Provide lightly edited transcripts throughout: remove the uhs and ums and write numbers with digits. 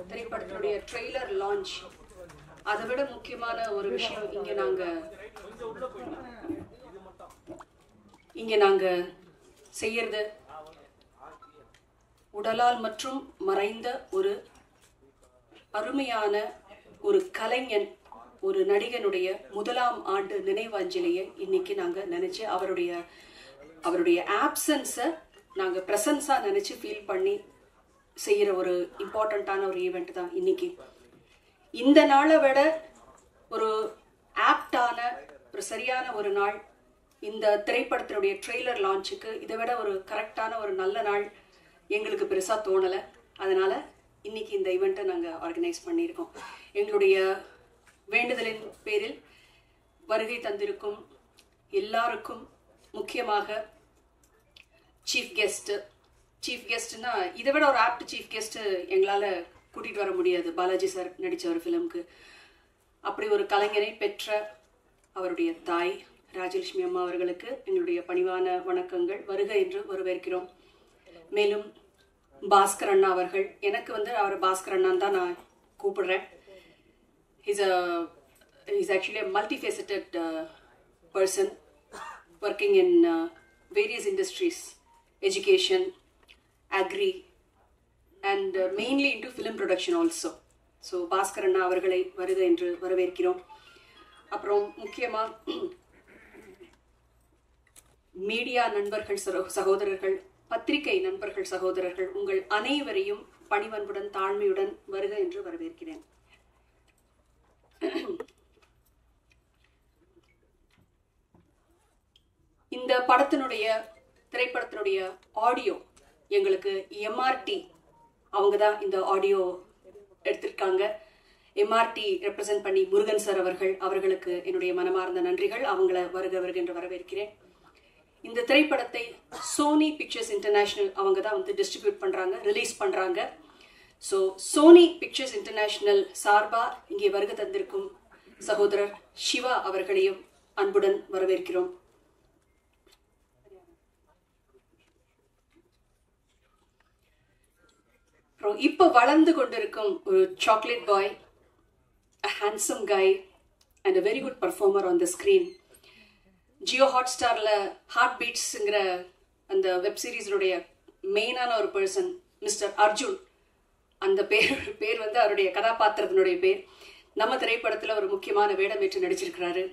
திரைப்படத்தினுடைய trailer launch. அதை விட முக்கியமான ஒரு விஷயம் இங்க நாங்க செய்யறது உடலால் மற்றும் மறைந்த ஒரு அருமையான ஒரு கலைஞன், ஒரு நடிகனுடைய முதலாம் ஆண்டு நினைவாஞ்சலியை இன்னைக்கு நாங்க நினைச்சு அவருடைய ஆப்சன்ஸை நாங்க பிரசன்ஸா நினைச்சு ஃபீல் பண்ணி செய்யற ஒரு இம்பார்ட்டன்டான ஒரு ஈவெண்ட் தான் இன்னைக்கு. இந்த நாளை விட ஒரு ஆப்டான ஒரு சரியான ஒரு நாள் இந்த திரைப்படத்தினுடைய ட்ரெய்லர் லான்ச்சுக்கு இதை விட ஒரு கரெக்டான ஒரு நல்ல நாள் எங்களுக்கு பெருசா தோணலை. அதனால இன்னைக்கு இந்த ஈவெண்ட்டை நாங்கள் ஆர்கனைஸ் பண்ணியிருக்கோம். எங்களுடைய வேண்டுதலின் பேரில் வருகை தந்திருக்கும் எல்லாருக்கும், முக்கியமாக சீஃப் கெஸ்ட்னா இதை விட ஒரு ஆப்ட் சீஃப் கெஸ்ட் எங்களால் கூட்டிகிட்டு வர முடியாது. பாலாஜி சார் நடித்த ஒரு ஃபிலிமுக்கு அப்படி ஒரு கலைஞரை பெற்ற அவருடைய தாய் ராஜலட்சுமி அம்மா அவர்களுக்கு எங்களுடைய பணிவான வணக்கங்கள். வருக என்று வரவேற்கிறோம். மேலும் பாஸ்கர் அண்ணா அவர்கள், எனக்கு அவர் பாஸ்கர் அண்ணான்னு தான் நான் கூப்பிடுறேன். He's actually a multifaceted person working in various industries, education, agri, and mainly into film production also. So Bhaskar அண்ணா அவர்களை வருக என்று வரவேற்கிறோம். அப்புறம் முக்கியமாக மீடியா நண்பர்கள், சகோதரர்கள், பத்திரிகை நண்பர்கள், சகோதரர்கள், உங்கள் அனைவரையும் பணிவன்புடன் தாழ்மையுடன் வருக என்று வரவேற்கிறேன். இந்த திரைப்படத்தினுடைய ஆடியோ எங்களுக்கு எம்ஆர்டி அவங்க தான் இந்த ஆடியோ எடுத்திருக்காங்க. எம்ஆர்டி ரெப்ரசென்ட் பண்ணி முருகன் சார் அவர்களுக்கு என்னுடைய மனமார்ந்த நன்றிகள். அவங்கள வருக என்று வரவேற்கிறேன். இந்த திரைப்படத்தை சோனி பிக்சர்ஸ் இன்டர்நேஷனல் அவங்க தான் டிஸ்ட்ரிபியூட் பண்றாங்க, ரிலீஸ் பண்றாங்க. ஸோ சோனி பிக்சர்ஸ் இன்டர்நேஷனல் சார்பா இங்கே வருகை தந்திருக்கும் சகோதரர் சிவா அவர்களையும் அன்புடன் வரவேற்கிறோம். இப்போ வளர்ந்து கொண்டிருக்கும் ஒரு chocolate boy, a handsome guy and a very good performer on the screen. Jio ஹாட்ஸ்டார்ல ஹார்ட் பீட்ஸ்ங்கிற அந்த வெப் சீரீஸுடைய மெயினான ஒரு பர்சன் மிஸ்டர் அர்ஜுன், அந்த பேர் அவருடைய கதாபாத்திரத்தினுடைய பேர். நம்ம திரைப்படத்தில் ஒரு முக்கியமான வேடம் ஏற்று நடிச்சிருக்கிறாரு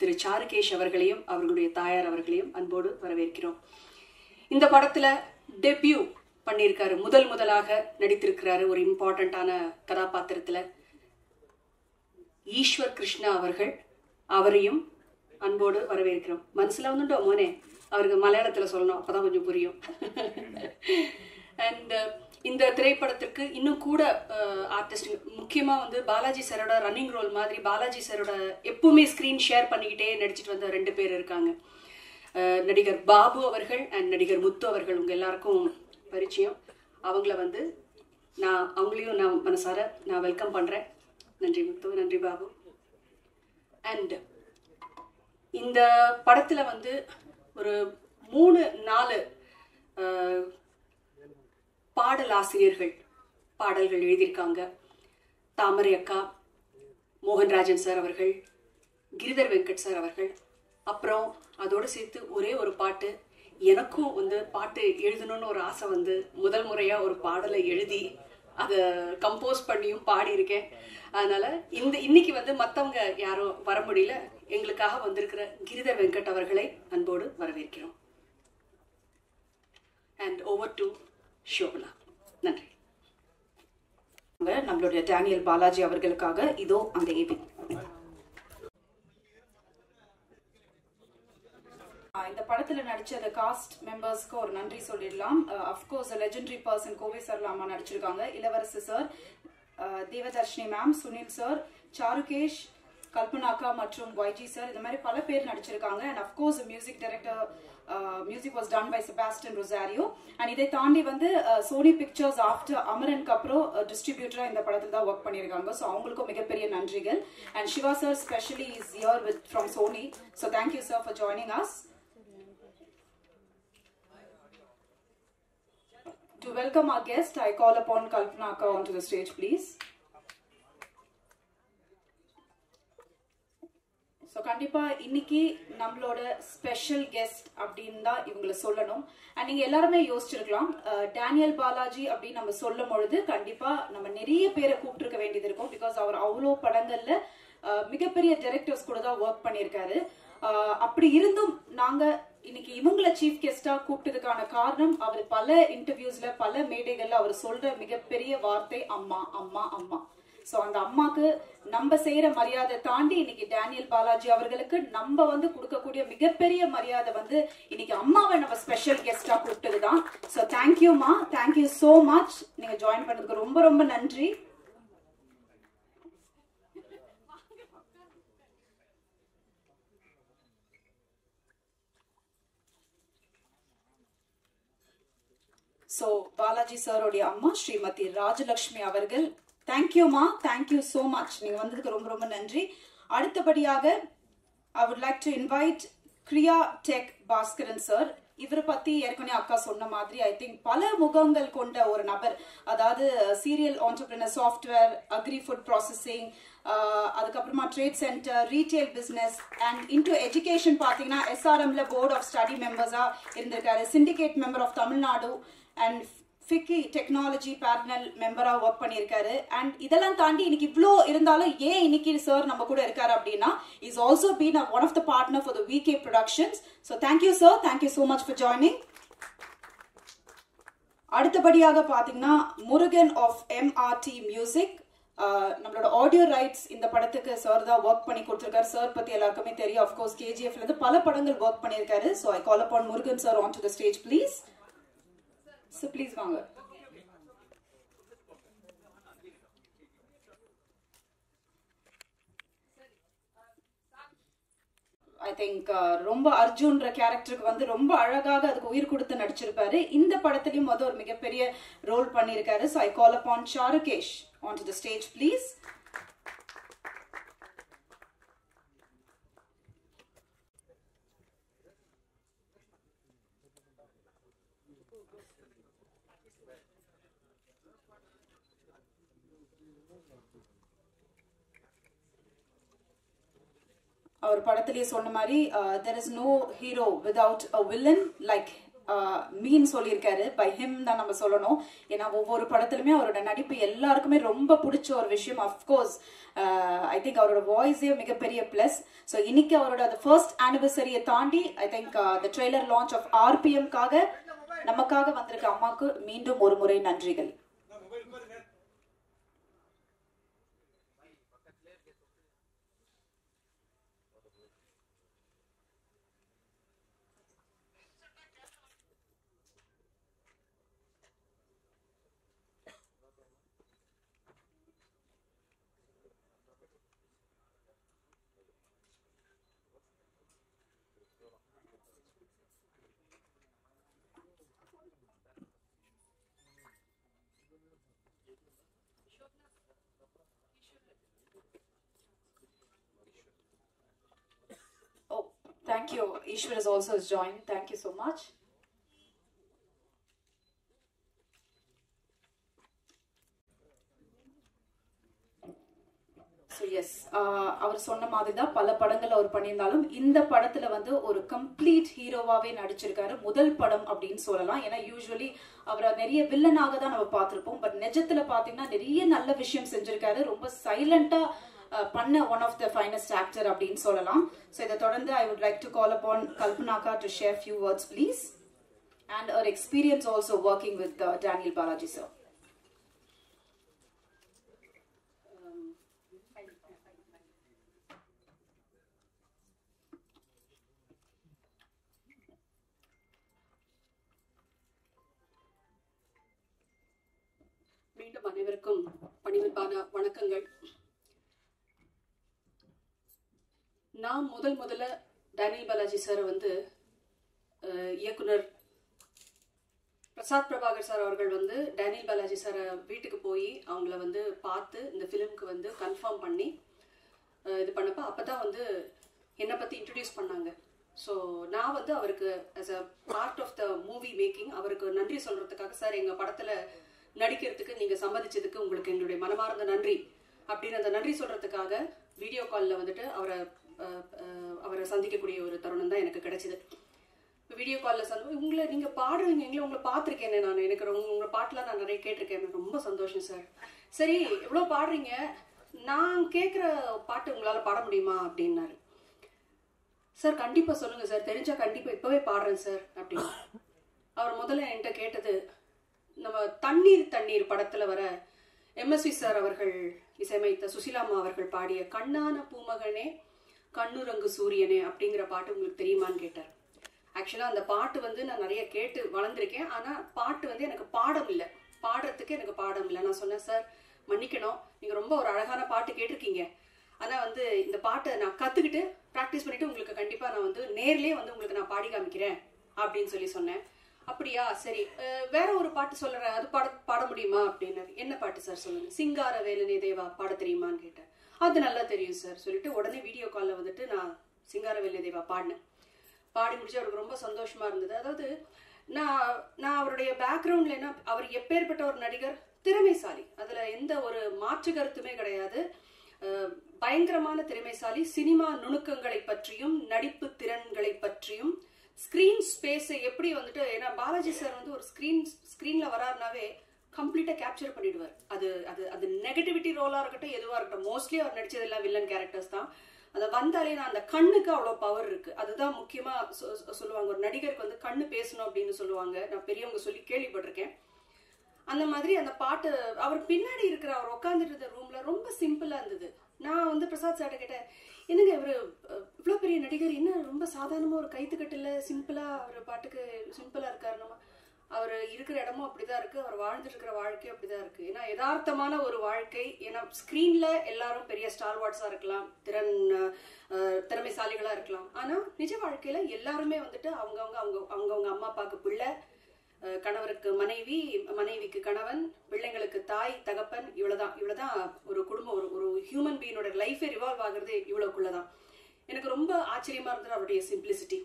திரு சாருகேஷ் அவர்களையும் அவர்களுடைய தாயார் அவர்களையும் அன்போடு வரவேற்கிறோம். இந்த படத்துல டெபியூ பண்ணியிருக்காரு, முதலாக நடித்திருக்கிறாரு ஒரு இம்பார்ட்டன்டான கதாபாத்திரத்துல ஈஸ்வர் கிருஷ்ணா அவரையும் அன்போடு வரவேற்கிறோம். மனசுல வந்துட்டோ மோனே, அவருக்கு மலையாளத்துல சொல்லணும், அப்பதான் கொஞ்சம் புரியும். அண்ட் இந்த திரைப்படத்திற்கு இன்னும் கூட ஆர்டிஸ்ட், முக்கியமா பாலாஜி சாரோட ரன்னிங் ரோல் மாதிரி பாலாஜி சாரோட எப்பவுமே ஸ்கிரீன் ஷேர் பண்ணிக்கிட்டே நடிச்சிட்டு வந்த 2 பேர் இருக்காங்க. நடிகர் பாபு அவர்கள் அண்ட் நடிகர் முத்து அவர்கள், உங்க எல்லாருக்கும் பரிச்சயம். அவங்களையும் நான் மனசார வெல்கம் பண்றேன். நன்றி முத்து, நன்றி பாபு. அண்ட் இந்த படத்துல ஒரு 3-4 பாடலாசிரியர்கள் பாடல்கள் எழுதியிருக்காங்க. தாமரை அக்கா, மோகன்ராஜன் சார் அவர்கள், கிரிதர் வெங்கட் சார் அவர்கள். அப்புறம் அதோடு சேர்த்து ஒரே ஒரு பாட்டு, எனக்கும் பாட்டு எழுதணும்னு ஒரு ஆசை முதல் முறையா ஒரு பாடலை எழுதி அதை கம்போஸ் பண்ணியும் பாடியிருக்கேன். அதனால இன்னைக்கு மற்றவங்க யாரும் வர முடியல, எங்களுக்காக வந்திருக்கிற கிரிதர் வெங்கட் அவர்களை அன்போடு வரவேற்கிறோம். And over to Shobana. நன்றி. நம்மளுடைய டேனியல் பாலாஜி அவர்களுக்காக இதோ அந்த ஏபி. இந்த படத்துல நடிச்ச காஸ்ட் மெம்பர்ஸ்க்கு ஒரு நன்றி சொல்லிடலாம். அஃப்கோர்ஸ் லெஜெண்டரி பர்சன் கோவை சர்லாமா நடிச்சிருக்காங்க, Ilavarasu sir, Devadarshini ma'am, Sunil sir, Charukesh, கல்பனாக்கா மற்றும் வைஜி சார், இந்த மாதிரி பல பேர் நடிச்சிருக்காங்க. And of course music director, music was done by Sebastian Rosario. And இதை தாண்டி சோனி பிக்சர்ஸ் ஆஃப்டர் அமரனுக்கு அப்புறம் டிஸ்ட்ரிபியூட்டரா இந்த படத்துல தான் ஒர்க் பண்ணியிருக்காங்க. ஸோ அவங்களுக்கும் மிகப்பெரிய நன்றிகள். And Shiva sir specially is here with from Sony. So thank you sir for joining us. To welcome our guest, I call upon Kalpana Akka onto the stage, please. So கண்டிப்பாக இன்னைக்கு நம்மளோட ஸ்பெஷல் கெஸ்ட் அப்படின்னு தான் இவங்களை சொல்லணும். அண்ட் நீங்கள் எல்லாருமே யோசிச்சிருக்கலாம், Daniel Balaji அப்படின்னு நம்ம சொல்லும் பொழுது கண்டிப்பாக நம்ம நிறைய பேரை கூப்பிட்டுருக்க வேண்டியது இருக்கும். பிகாஸ் அவர் அவ்வளோ படங்களில் மிகப்பெரிய டைரக்டர்ஸ் கூட தான் ஒர்க் பண்ணியிருக்காரு. அப்படி இருந்தும் நாங்கள் இன்னைக்கு இவங்களை சீஃப் கெஸ்டா கூப்பிட்டதுக்கான காரணம், அவர் பல இன்டர்வியூஸ்ல பல மேடைகள்ல அவர் சொல்ற மிகப்பெரிய வார்த்தை அம்மா அம்மா அம்மா. ஸோ அந்த அம்மாக்கு நம்ம செய்யற மரியாதை தாண்டி இன்னைக்கு டேனியல் பாலாஜி அவர்களுக்கு நம்ம வந்து கொடுக்கக்கூடிய மிகப்பெரிய மரியாதை வந்து இன்னைக்கு அம்மாவை நம்ம ஸ்பெஷல் கெஸ்டா கூப்பிட்டதுதான். ஸோ தேங்க்யூமா, தேங்க்யூ சோ மச். நீங்க ஜாயின் பண்ணதுக்கு ரொம்ப ரொம்ப நன்றி. ஸோ பாலாஜி சாரோடைய அம்மா ஸ்ரீமதி ராஜலட்சுமி அவர்கள், தேங்க்யூமா, தேங்க்யூ சோ மச். நீங்க வந்ததுக்கு ரொம்ப ரொம்ப நன்றி. அடுத்தபடியாக I would like to invite Kriya Tech Bhaskaran sir. இவரை பத்தி ஏற்கனவே அக்கா சொன்ன மாதிரி ஐ திங்க் பல முகங்கள் கொண்ட ஒரு நபர். அதாவது serial entrepreneur, software, agri food processing, அதுக்கப்புறமா trade centre, retail business and into education பார்த்தீங்கன்னா எஸ்ஆர்எம்ல போர்ட் ஆஃப் ஸ்டடி மெம்பர்ஸா இருந்திருக்காரு, syndicate member of Tamil Nadu and FICCI technology panel மெம்பரா ஒர்க் பண்ணியிருக்காரு. அண்ட் இதெல்லாம் தாண்டி இன்னைக்கு இவ்வளோ இருந்தாலும் ஏன் இன்னைக்கு சார் நம்ம கூட இருக்காரு அப்படின்னா, is also been one of the partner for the VK productions. So thank you sir, thank you so much for joining. அடுத்தபடியாக பார்த்தீங்கன்னா முருகன் ஆஃப் எம்ஆர்டி மியூசிக், நம்மளோட ஆடியோ ரைட்ஸ் இந்த படத்துக்கு சார் தான் ஒர்க் பண்ணி கொடுத்துருக்காரு. சார் பத்தி எல்லாருக்குமே தெரியும், அஃப்கோர்ஸ் கேஜிஎஃப்ல இருந்து பல படங்கள் ஒர்க் பண்ணியிருக்காரு. So I call upon Murugan sir on to the stage please. So please வாங்க. ஐ திங்க் ரொம்ப அர்ஜுன்ற கேரக்டருக்கு வந்து ரொம்ப அழகாக அதுக்கு உயிர் கொடுத்து நடிச்சிருப்பாரு. இந்த படத்திலையும் வந்து ஒரு மிகப்பெரிய ரோல் பண்ணியிருக்காரு. So I call upon Charukesh on to the stage please. அவர் படத்திலேயே சொன்ன மாதிரி there is no hero without a villain like மீன் சொல்லியிருக்காரு. பை ஹிம் தான் நம்ம சொல்லணும். ஏன்னா ஒவ்வொரு படத்துலையுமே அவரோட நடிப்பு எல்லாருக்குமே ரொம்ப பிடிச்ச ஒரு விஷயம். அஃப்கோர்ஸ் ஐ திங்க் அவரோட வாய்ஸே மிகப்பெரிய பிளஸ். ஸோ இன்னைக்கு அவரோட அந்த ஃபர்ஸ்ட் ஆனிவர்சரியை தாண்டி I think the trailer launch of ஆர்பிஎம்காக நமக்காக வந்திருக்க அம்மாவுக்கு மீண்டும் ஒரு முறை நன்றிகள். Thank you. Ishwar is also joined. Thank you so much. So yes, அவர் சொன்ன மாதிரி தான் பல படங்கள் அவர் பண்ணியிருந்தாலும் இந்த படத்துல வந்து ஒரு கம்ப்ளீட் ஹீரோவாவே நடிச்சிருக்காரு. முதல் படம் அப்படின்னு சொல்லலாம். ஏன்னா யூஸ்வலி அவரை நிறைய வில்லனாக தான் நம்ம பார்த்திருப்போம். பட் நிஜத்துல பாத்தீங்கன்னா நிறைய நல்ல விஷயம் செஞ்சிருக்காரு. ரொம்ப சைலண்டா பண்ண one of the finest actor அப்படின்னு சொல்லலாம். ஸோ இதை தொடர்ந்து I would like to call upon Kalpana அக்கா to share few words please and அவர் experience also working with Daniel Balaji sir. மீண்டும் அனைவருக்கும் பணிவிற்பான வணக்கங்கள். நான் முதல்ல டேனியல் பாலாஜி சாரை வந்து இயக்குனர் பிரசாத் பிரபாகர் சார் அவர்கள் வந்து டேனியல் பாலாஜி சாரை வீட்டுக்கு போய் அவங்கள வந்து பார்த்து இந்த ஃபிலிம்க்கு வந்து கன்ஃபார்ம் பண்ணி இது பண்ணப்போ அப்போ தான் வந்து என்னை பற்றி இன்ட்ரடியூஸ் பண்ணாங்க. ஸோ நான் வந்து அவருக்கு as a part of the movie making அவருக்கு நன்றி சொல்றதுக்காக, சார் எங்கள் படத்தில் நடிக்கிறதுக்கு நீங்கள் சம்மதிச்சதுக்கு உங்களுக்கு எங்களுடைய மனமார்ந்த நன்றி அப்படின்னு அந்த நன்றி சொல்றதுக்காக வீடியோ காலில் வந்துட்டு அவரை சந்திக்கக்கூடிய ஒரு தருணம் தான் எனக்கு கிடைச்சிது. வீடியோ காலில் உங்களை நீங்கள் பாடுறீங்க, உங்களை பார்த்துருக்கேன் நான், எனக்கு உங்களை பாட்டெலாம் நான் நிறைய கேட்டிருக்கேன், ரொம்ப சந்தோஷம் சார். சரி எவ்வளோ பாடுறீங்க, நான் கேட்குற பாட்டு உங்களால் பாட முடியுமா அப்படின்னாரு. சார் கண்டிப்பாக சொல்லுங்கள் சார், தெரிஞ்சா கண்டிப்பாக இப்போவே பாடுறேன் சார் அப்படின்னு. அவர் முதல்ல என்கிட்ட கேட்டது, நம்ம தண்ணீர் படத்தில் வர எம்எஸ்வி சார் அவர்கள் இசையமைத்த சுசிலாமா அவர்கள் பாடிய கண்ணான பூமகனே கண்ணுரங்கு சூரியனே அப்படிங்கிற பாட்டு உங்களுக்கு தெரியுமான்னு கேட்டார். ஆக்சுவலாக அந்த பாட்டு வந்து நான் நிறைய கேட்டு வளர்ந்துருக்கேன், ஆனால் பாட்டு வந்து எனக்கு பாடம் இல்லை, பாடுறதுக்கு எனக்கு பாடம் இல்லை. நான் சொன்னேன், சார் மன்னிக்கணும், நீங்கள் ரொம்ப ஒரு அழகான பாட்டு கேட்டிருக்கீங்க, ஆனால் வந்து இந்த பாட்டை நான் கற்றுக்கிட்டு ப்ராக்டிஸ் பண்ணிவிட்டு உங்களுக்கு கண்டிப்பாக நான் வந்து நேர்லேயே வந்து உங்களுக்கு நான் பாடி காமிக்கிறேன் அப்படின்னு சொன்னேன். அப்படியா, சரி வேற ஒரு பாட்டு சொல்கிறேன், அது பாட முடியுமா அப்படின்னாரு. என்ன பாட்டு சார் சொல்லுங்க. சிங்கார வேலனே தேவா பாட தெரியுமான்னு கேட்டேன். அது நல்லா தெரியும் சார் சொல்லிட்டு உடனே வீடியோ காலில் வந்துட்டு நான் சிங்கார வேலனே தேவா பாடினேன். பாடி முடிச்சு அவருக்கு ரொம்ப சந்தோஷமா இருந்தது. அதாவது நான் அவருடைய பேக்ரவுண்ட்ல என்ன, அவர் எப்பேற்பட்ட ஒரு நடிகர், திறமைசாலி, அதுல எந்த ஒரு மாற்று கருத்துமே கிடையாது. பயங்கரமான திறமைசாலி. சினிமா நுணுக்கங்களை பற்றியும் நடிப்பு திறன்களை பற்றியும் ஸ்கிரீன் ஸ்பேஸை எப்படி வந்துட்டு, ஏன்னா பாலாஜி சார் வந்து ஒரு ஸ்கிரீன்ல வராருனாவே கம்ப்ளீட்டா கேப்சர் பண்ணிடுவார். அது அது அது நெகட்டிவிட்டி ரோலா இருக்கட்டும், எதுவா இருக்கட்டும், மோஸ்ட்லி அவர் நடிச்சதெல்லாம் வில்லன் கேரக்டர்ஸ் தான். அதை வந்தாலே நான் அந்த கண்ணுக்கு அவ்வளோ பவர் இருக்கு. அதுதான் முக்கியமா சொல்லுவாங்க, ஒரு நடிகருக்கு வந்து கண்ணு பேசணும் அப்படின்னு சொல்லுவாங்க, நான் பெரியவங்க சொல்லி கேள்விப்பட்டிருக்கேன். அந்த மாதிரி அந்த பாட்டு அவர் பின்னாடி இருக்கிற அவர் உட்காந்துட்டு இருந்த ரூம்ல ரொம்ப சிம்பிளா இருந்தது. நான் வந்து பிரசாத் சார்ட்ட கேட்டேன், என்னங்க இவர் இவ்வளோ பெரிய நடிகர், என்ன ரொம்ப சாதாரணமா ஒரு கைத்துக்கட்டில் சிம்பிளா அவர் பாட்டுக்கு சிம்பிளா இருக்காரு, நம்ம அவர் இருக்கிற இடமும் அப்படிதான் இருக்கு, அவர் வாழ்ந்துட்டு இருக்கிற வாழ்க்கையும் அப்படிதான் இருக்கு. ஏன்னா யதார்த்தமான ஒரு வாழ்க்கை. ஏன்னா ஸ்கிரீன்ல எல்லாரும் பெரிய ஸ்டார் வாட்ஸா இருக்கலாம், திறமைசாலிகளா இருக்கலாம், ஆனா நிஜ வாழ்க்கையில எல்லாருமே வந்துட்டு அவங்கவுங்க அம்மா அப்பாவுக்கு பிள்ளை, கணவருக்கு மனைவி, மனைவிக்கு கணவன், பிள்ளைங்களுக்கு தாய் தகப்பன், இவ்வளவுதான் ஒரு குடும்பம், ஒரு ஹியூமன் பீயினோட லைஃபே ரிவால்வ் ஆகுறது இவ்வளவுக்குள்ளதான். எனக்கு ரொம்ப ஆச்சரியமா இருந்தது அவருடைய சிம்பிளிசிட்டி.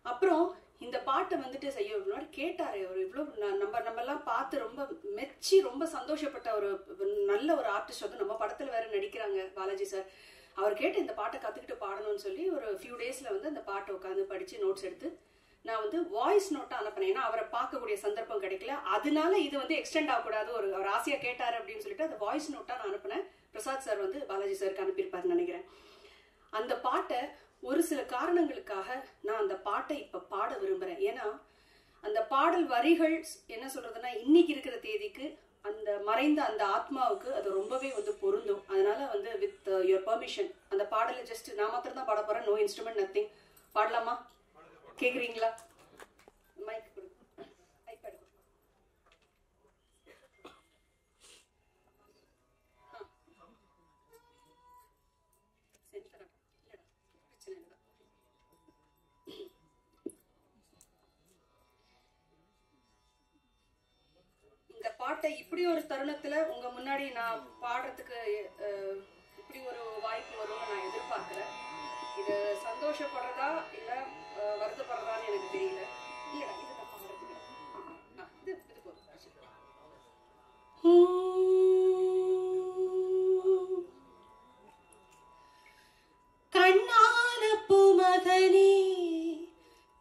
அப்புறம் இந்த பாட்டை வந்துட்டு செய்ய கேட்டாரு அவர், இவ்வளவு நம்ம எல்லாம் பார்த்து ரொம்ப மெச்சி ரொம்ப சந்தோஷப்பட்ட ஒரு நல்ல ஒரு ஆர்டிஸ்ட் வந்து நம்ம படத்துல வேற நடிக்கிறாங்க பாலாஜி சார். அவர் கேட்டு இந்த பாட்டை கத்துக்கிட்டு பாடணும்னு சொல்லி ஒரு ஃபியூ டேஸ்ல வந்து அந்த பாட்டை உட்காந்து படிச்சு நோட்ஸ் எடுத்து நான் வந்து வாய்ஸ் நோட்டா அனுப்பினேன். ஏன்னா அவரை பார்க்கக்கூடிய சந்தர்ப்பம் கிடைக்கல, அதனால இது வந்து எக்ஸ்டெண்ட் ஆகக்கூடாது, ஒரு ஆசையா கேட்டாரு அப்படின்னு சொல்லிட்டு அந்த வாய்ஸ் நோட்டா நான் அனுப்பினேன். பிரசாத் சார் வந்து பாலாஜி சாருக்கு அனுப்பியிருப்பாருன்னு நினைக்கிறேன். அந்த பாட்டை ஒரு சில காரணங்களுக்காக நான் அந்த பாட்டை இப்ப பாட விரும்புறேன். ஏன்னா அந்த பாடல் வரிகள் என்ன சொல்றதுன்னா, இன்னைக்கு இருக்கிற தேதிக்கு அந்த மறைந்த அந்த ஆத்மாவுக்கு அது ரொம்பவே வந்து பொருந்தும். அதனால வந்து வித் யுவர் பெர்மிஷன் அந்த பாடலை ஜஸ்ட் நான் மாத்திரம் தான் பாட போறேன், நோ இன்ஸ்ட்ருமெண்ட் நத்திங். பாடலாமா? கேக்குறீங்களா? மைக் கொடு, ஐபேட் கொடு. இந்த பாட்டை இப்படி ஒரு தருணத்துல உங்க முன்னாடி நான் பாடுறதுக்கு இப்படி ஒரு வாய்ப்பு வரும்னு நான் எதிர்பார்க்கிறேன். இது சந்தோஷப்படுறதா இல்ல வருத்தப்படுறதான்னு எனக்கு தெரியல. இல்லடா இது நான் பாடுறதுக்கு இது போதும். கண்ணான பூமகனே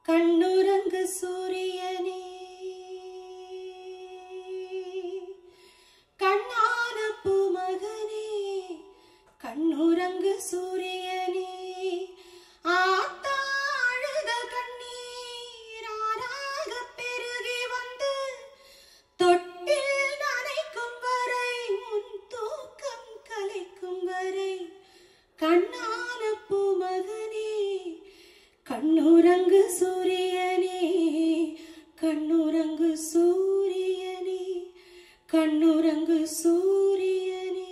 கண்ணுரங்கு சூரியனே, கண்ணான பூமகனே கண்ணுரங்கு சூரியனே, ஆத்தாழுத கண்ணீராக பெருகி வந்து தொட்டில் நனைக்கும் வரை, உன் தூக்கம் கலைக்கும் வரை, கண்ணான பூமகனே கண்ணுரங்கு சூரியனே, கண்ணுரங்கு சூரியனே, கண்ணுரங்கு சூரியனே.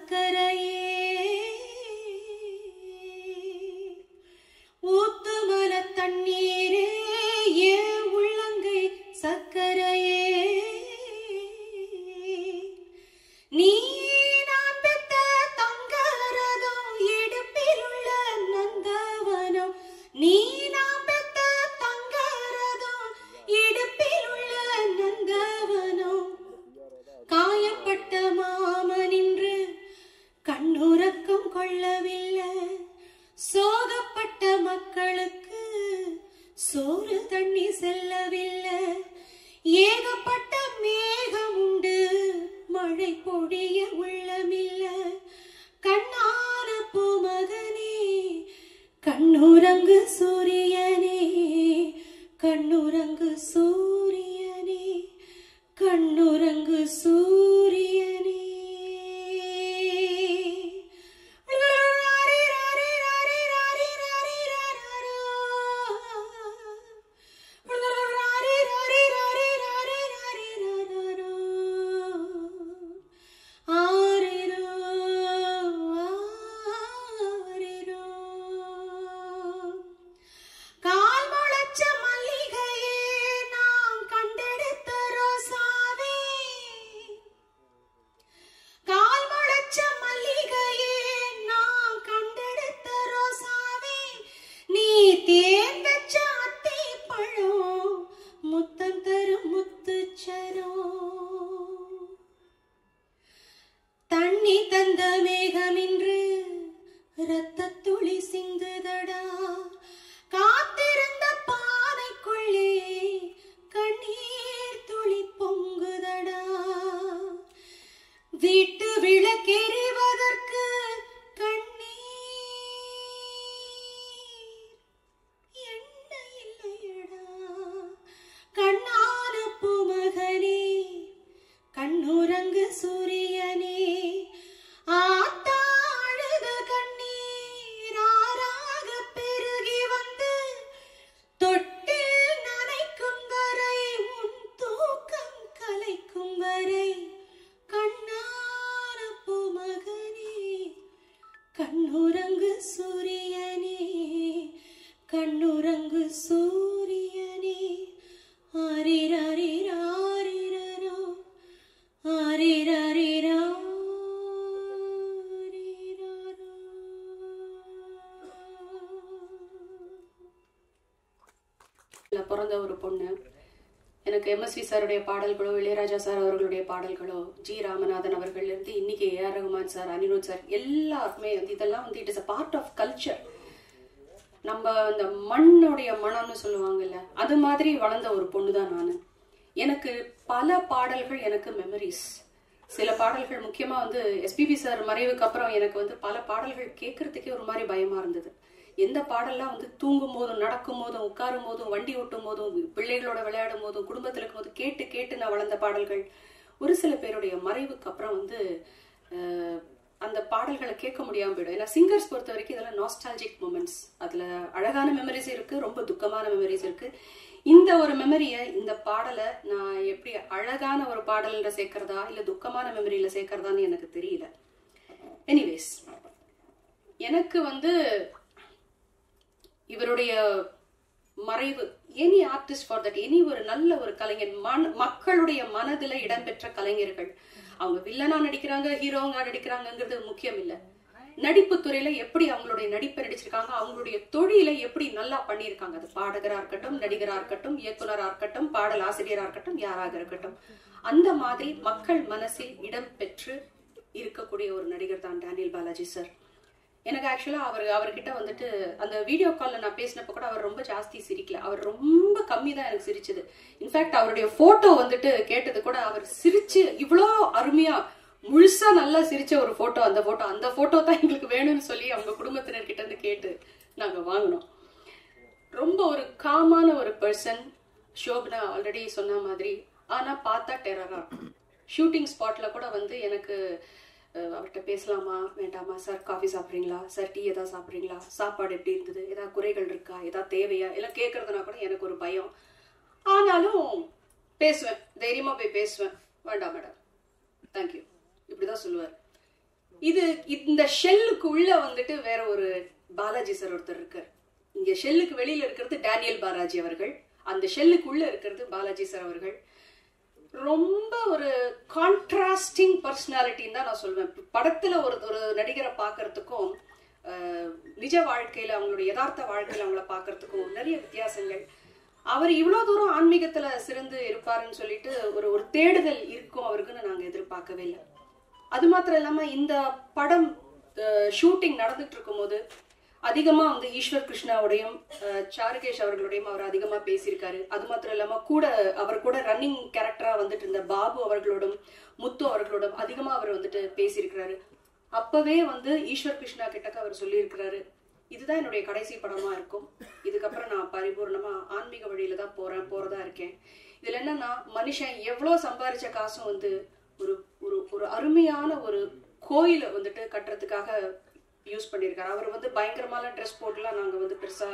சக்கரையே ஊத்துமல தண்ணீரே ஏன் உள்ளங்கை சக்கரையே நீ நான் பெத்த தங்கரதம் இடுப்பில் உள்ள நந்தவனம் நீ நான் பெத்த தங்கரதம் இடுப்பில் உள்ள நந்தவனம் காயப்பட்ட மாமனின்று கண்ணுறக்கம் கொள்ளவில்லை சோகப்பட்ட மக்களுக்கு சோறு தண்ணி செல்லவில்லை ஏகப்பட்ட மேகம் உண்டு மழை பொழிய உள்ளமில்ல கண்ணான பூமகனே கண்ணுறங்கு சூரியனே கண்ணுறங்கு சூரியனே கண்ணுறங்கு சூரியனே கண்ணுறங்கு சூரியனே கண்ணுறங்கு சூரியனே ஆரிரரிராரிரரோ ஆரிரரிரா பிறந்த ஒரு பொண்ணு. எனக்கு எம்எஸ்வி சாருடைய பாடல்களோ இளையராஜா சார் அவர்களுடைய பாடல்களோ ஜி ராமநாதன் அவர்கள் இருந்து இன்னைக்கு AR Rahman sir Anirudh sir எல்லாருமே வந்து இதெல்லாம் வந்து it is a part of culture. நம்ம அந்த மண்ணுடைய மனம்னு சொல்லுவாங்கல்ல, அது மாதிரி வளர்ந்த ஒரு பொண்ணு தான் நான். எனக்கு பல பாடல்கள் எனக்கு மெமரிஸ். சில பாடல்கள் முக்கியமா வந்து எஸ்பிபி சார் மறைவுக்கு அப்புறம் எனக்கு வந்து பல பாடல்கள் கேட்கறதுக்கே ஒரு மாதிரி பயமா இருந்தது. எந்த பாடல்லாம் வந்து தூங்கும் போதும் நடக்கும் போதும் உட்காரும் போதும் வண்டி ஓட்டும் போதும் பிள்ளைகளோட விளையாடும் போதும் குடும்பத்தில் இருக்கும் போது கேட்டு கேட்டு நான் வளர்ந்த பாடல்கள். ஒரு சில பேருடைய மறைவுக்கு அப்புறம் வந்து அந்த பாடல்களை கேட்க முடியாம போயிடும். ஏன்னா சிங்கர்ஸ் பொறுத்த வரைக்கும் இதெல்லாம் நாஸ்டாலஜிக் மூமெண்ட்ஸ். அதுல அழகான மெமரிஸ் இருக்கு, ரொம்ப துக்கமான மெமரிஸ் இருக்கு. இந்த ஒரு மெமரிய, இந்த பாடலை நான் எப்படி அழகான ஒரு பாடல்ல சேர்க்கிறதா இல்ல துக்கமான மெமரியில சேர்க்கிறதான்னு எனக்கு தெரியல. எனிவேஸ், எனக்கு வந்து இவருடைய மறைவு, any artist for that, any ஒரு நல்ல ஒரு கலைஞர், மக்களுடைய மனதில இடம்பெற்ற கலைஞர்கள், அவங்க வில்லனா நடிக்கிறாங்க ஹீரோங்க நடிக்கிறாங்கிறது முக்கியம் இல்ல. நடிப்பு துறையில எப்படி அவங்களுடைய நடிப்பை நடிச்சிருக்காங்க, அவங்களுடைய தொழிலை எப்படி நல்லா பண்ணியிருக்காங்க. அது பாடகரா இருக்கட்டும், நடிகரா இருக்கட்டும், இயக்குனரா இருக்கட்டும், பாடல் ஆசிரியரா இருக்கட்டும், யாராக இருக்கட்டும், அந்த மாதிரி மக்கள் மனசில் இடம் பெற்று இருக்கக்கூடிய ஒரு நடிகர் தான் டேனியல் பாலாஜி சார். எனக்கு ஆக்சுவலா அவர்கிட்ட வந்துட்டு அந்த வீடியோ கால்ல நான் பேசினப்ப கூட அவர் ரொம்ப ஜாஸ்தி சிரிக்கல. அவர் ரொம்ப கம்மி தான் எனக்கு சிரிச்சது. இன்ஃபேக்ட் அவருடைய போட்டோ வந்துட்டு கேட்டது கூட அவர் சிரிச்சு இவ்வளோ அருமையா முழுசா நல்லா சிரிச்ச ஒரு போட்டோ, அந்த போட்டோ தான் எங்களுக்கு வேணும்னு சொல்லி அவங்க குடும்பத்தினர்கிட்ட இருந்து கேட்டு நாங்க வாங்கினோம். ரொம்ப ஒரு காமான ஒரு பர்சன். ஷோபனா ஆல்ரெடி சொன்ன மாதிரி, ஆனா பார்த்தா டெரரா. ஷூட்டிங் ஸ்பாட்ல கூட வந்து எனக்கு அவர்கிட்ட பேசலாமா வேண்டாமா, சார் காஃபி சாப்பிட்றீங்களா, சார் டீ ஏதாவது சாப்பிட்றீங்களா, சாப்பாடு எப்படி இருந்தது, ஏதாவது குறைகள் இருக்கா, ஏதாவது தேவையா எல்லாம் கேட்கறதுனா கூட எனக்கு ஒரு பயம். ஆனாலும் பேசுவேன், தைரியமா போய் பேசுவேன். வேண்டாம் மேடம், தேங்க்யூ, இப்படிதான் சொல்லுவார். இது இந்த ஷெல்லுக்கு உள்ள வந்துட்டு வேற ஒரு பாலாஜி சார் ஒருத்தர் இருக்கார். இங்க ஷெல்லுக்கு வெளியில இருக்கிறது டேனியல் பாலாஜி அவர்கள், அந்த ஷெல்லுக்கு உள்ள இருக்கிறது பாலாஜி சார் அவர்கள். ரொம்ப ஒரு கான்ட்ராஸ்டிங் பர்சனாலிட்டின்னு தான் நான் சொல்வேன். படத்துல ஒரு நடிகரை பார்க்கறதுக்கும் நிஜ வாழ்க்கையில அவங்களுடைய யதார்த்த வாழ்க்கையில அவங்கள பார்க்கறதுக்கும் நிறைய வித்தியாசங்கள். அவர் இவ்வளவு தூரம் ஆன்மீகத்துல சிறந்து இருப்பாருன்னு சொல்லிட்டு ஒரு தேடுதல் இருக்கும் அவருக்குன்னு நாங்க எதிர்பார்க்கவே இல்லை. அது மாத்திரம் இல்லாம இந்த படம் ஷூட்டிங் நடந்துட்டு இருக்கும் போது அதிகமா வந்து ஈஸ்வர் கிருஷ்ணாவுடையும் சாருகேஷ் அவர்களுடையும் அவர் அதிகமா பேசியிருக்காரு. அது மாத்திரம் இல்லாம அவர் கூட ரன்னிங் கேரக்டரா வந்துட்டு இருந்த பாபு அவர்களோடும் முத்து அவர்களோடும் அதிகமா அவர் வந்துட்டு பேசியிருக்கிறாரு. அப்பவே வந்து ஈஸ்வர் கிருஷ்ணா கிட்டக்க அவர் சொல்லியிருக்கிறாரு, இதுதான் என்னுடைய கடைசி படமா இருக்கும், இதுக்கப்புறம் நான் பரிபூர்ணமா ஆன்மீக வழியில தான் போறதா இருக்கேன். இதுல என்னன்னா மனுஷன் எவ்வளவு சம்பாதிச்ச காசும் வந்து ஒரு ஒரு அருமையான ஒரு கோயில வந்துட்டு கட்டுறதுக்காக யூஸ் பண்ணியிருக்காரு. அவர் வந்து பயங்கரமான ட்ரெஸ் போட்டுலாம் நாங்க வந்து பெருசா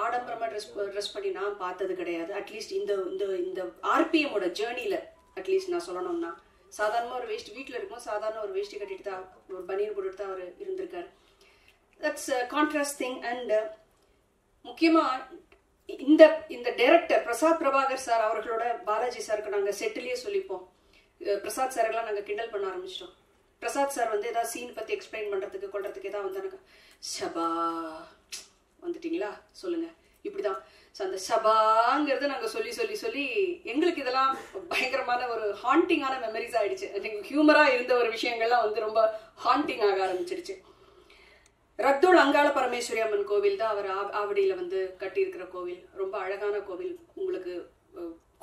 ஆடம்பரமா ட்ரெஸ் பண்ணி நான் பார்த்தது கிடையாது. அட்லீஸ்ட் இந்த ஆர்பிஎம்மோட ஜேர்னில அட்லீஸ்ட் நான் சொல்லணும்னா சாதாரணமா ஒரு வேஷ்டி வீட்டுல இருக்கும், சாதாரண ஒரு வேஷ்டி கட்டிட்டு தான் ஒரு பனியன் போட்டுட்டு தான் அவர் இருந்திருக்காரு. That's contrast thing. அண்ட் முக்கியமா இந்த டைரக்டர் பிரசாத் பிரபாகர் சார் அவர்களோட பாலாஜி சாருக்கு நாங்க செட்டிலேயே சொல்லிப்போம். பிரசாத் சாரெல்லாம் நாங்க கிண்டல் பண்ண ஆரம்பிச்சிட்டோம். பிரசாத் சார் வந்து ஏதாவது சீன் பத்தி எக்ஸ்பிளைன் பண்றதுக்கு கொள்றதுக்கு ஏதாவது வந்தானுங்க, சபா வந்துட்டீங்களா சொல்லுங்க இப்படிதான். அந்த சபாங்கிறத நாங்க சொல்லி எங்களுக்கு இதெல்லாம் பயங்கரமான ஒரு ஹாண்டிங்கான மெமரிஸ் ஆயிடுச்சு. ஹியூமரா இருந்த ஒரு விஷயங்கள்லாம் வந்து ரொம்ப ஹாண்டிங் ஆக ஆரம்பிச்சிருச்சு. ரத்தோள் அங்காள பரமேஸ்வரி அம்மன் கோவில் தான் அவர் ஆவடியில வந்து கட்டியிருக்கிற கோவில். ரொம்ப அழகான கோவில். உங்களுக்கு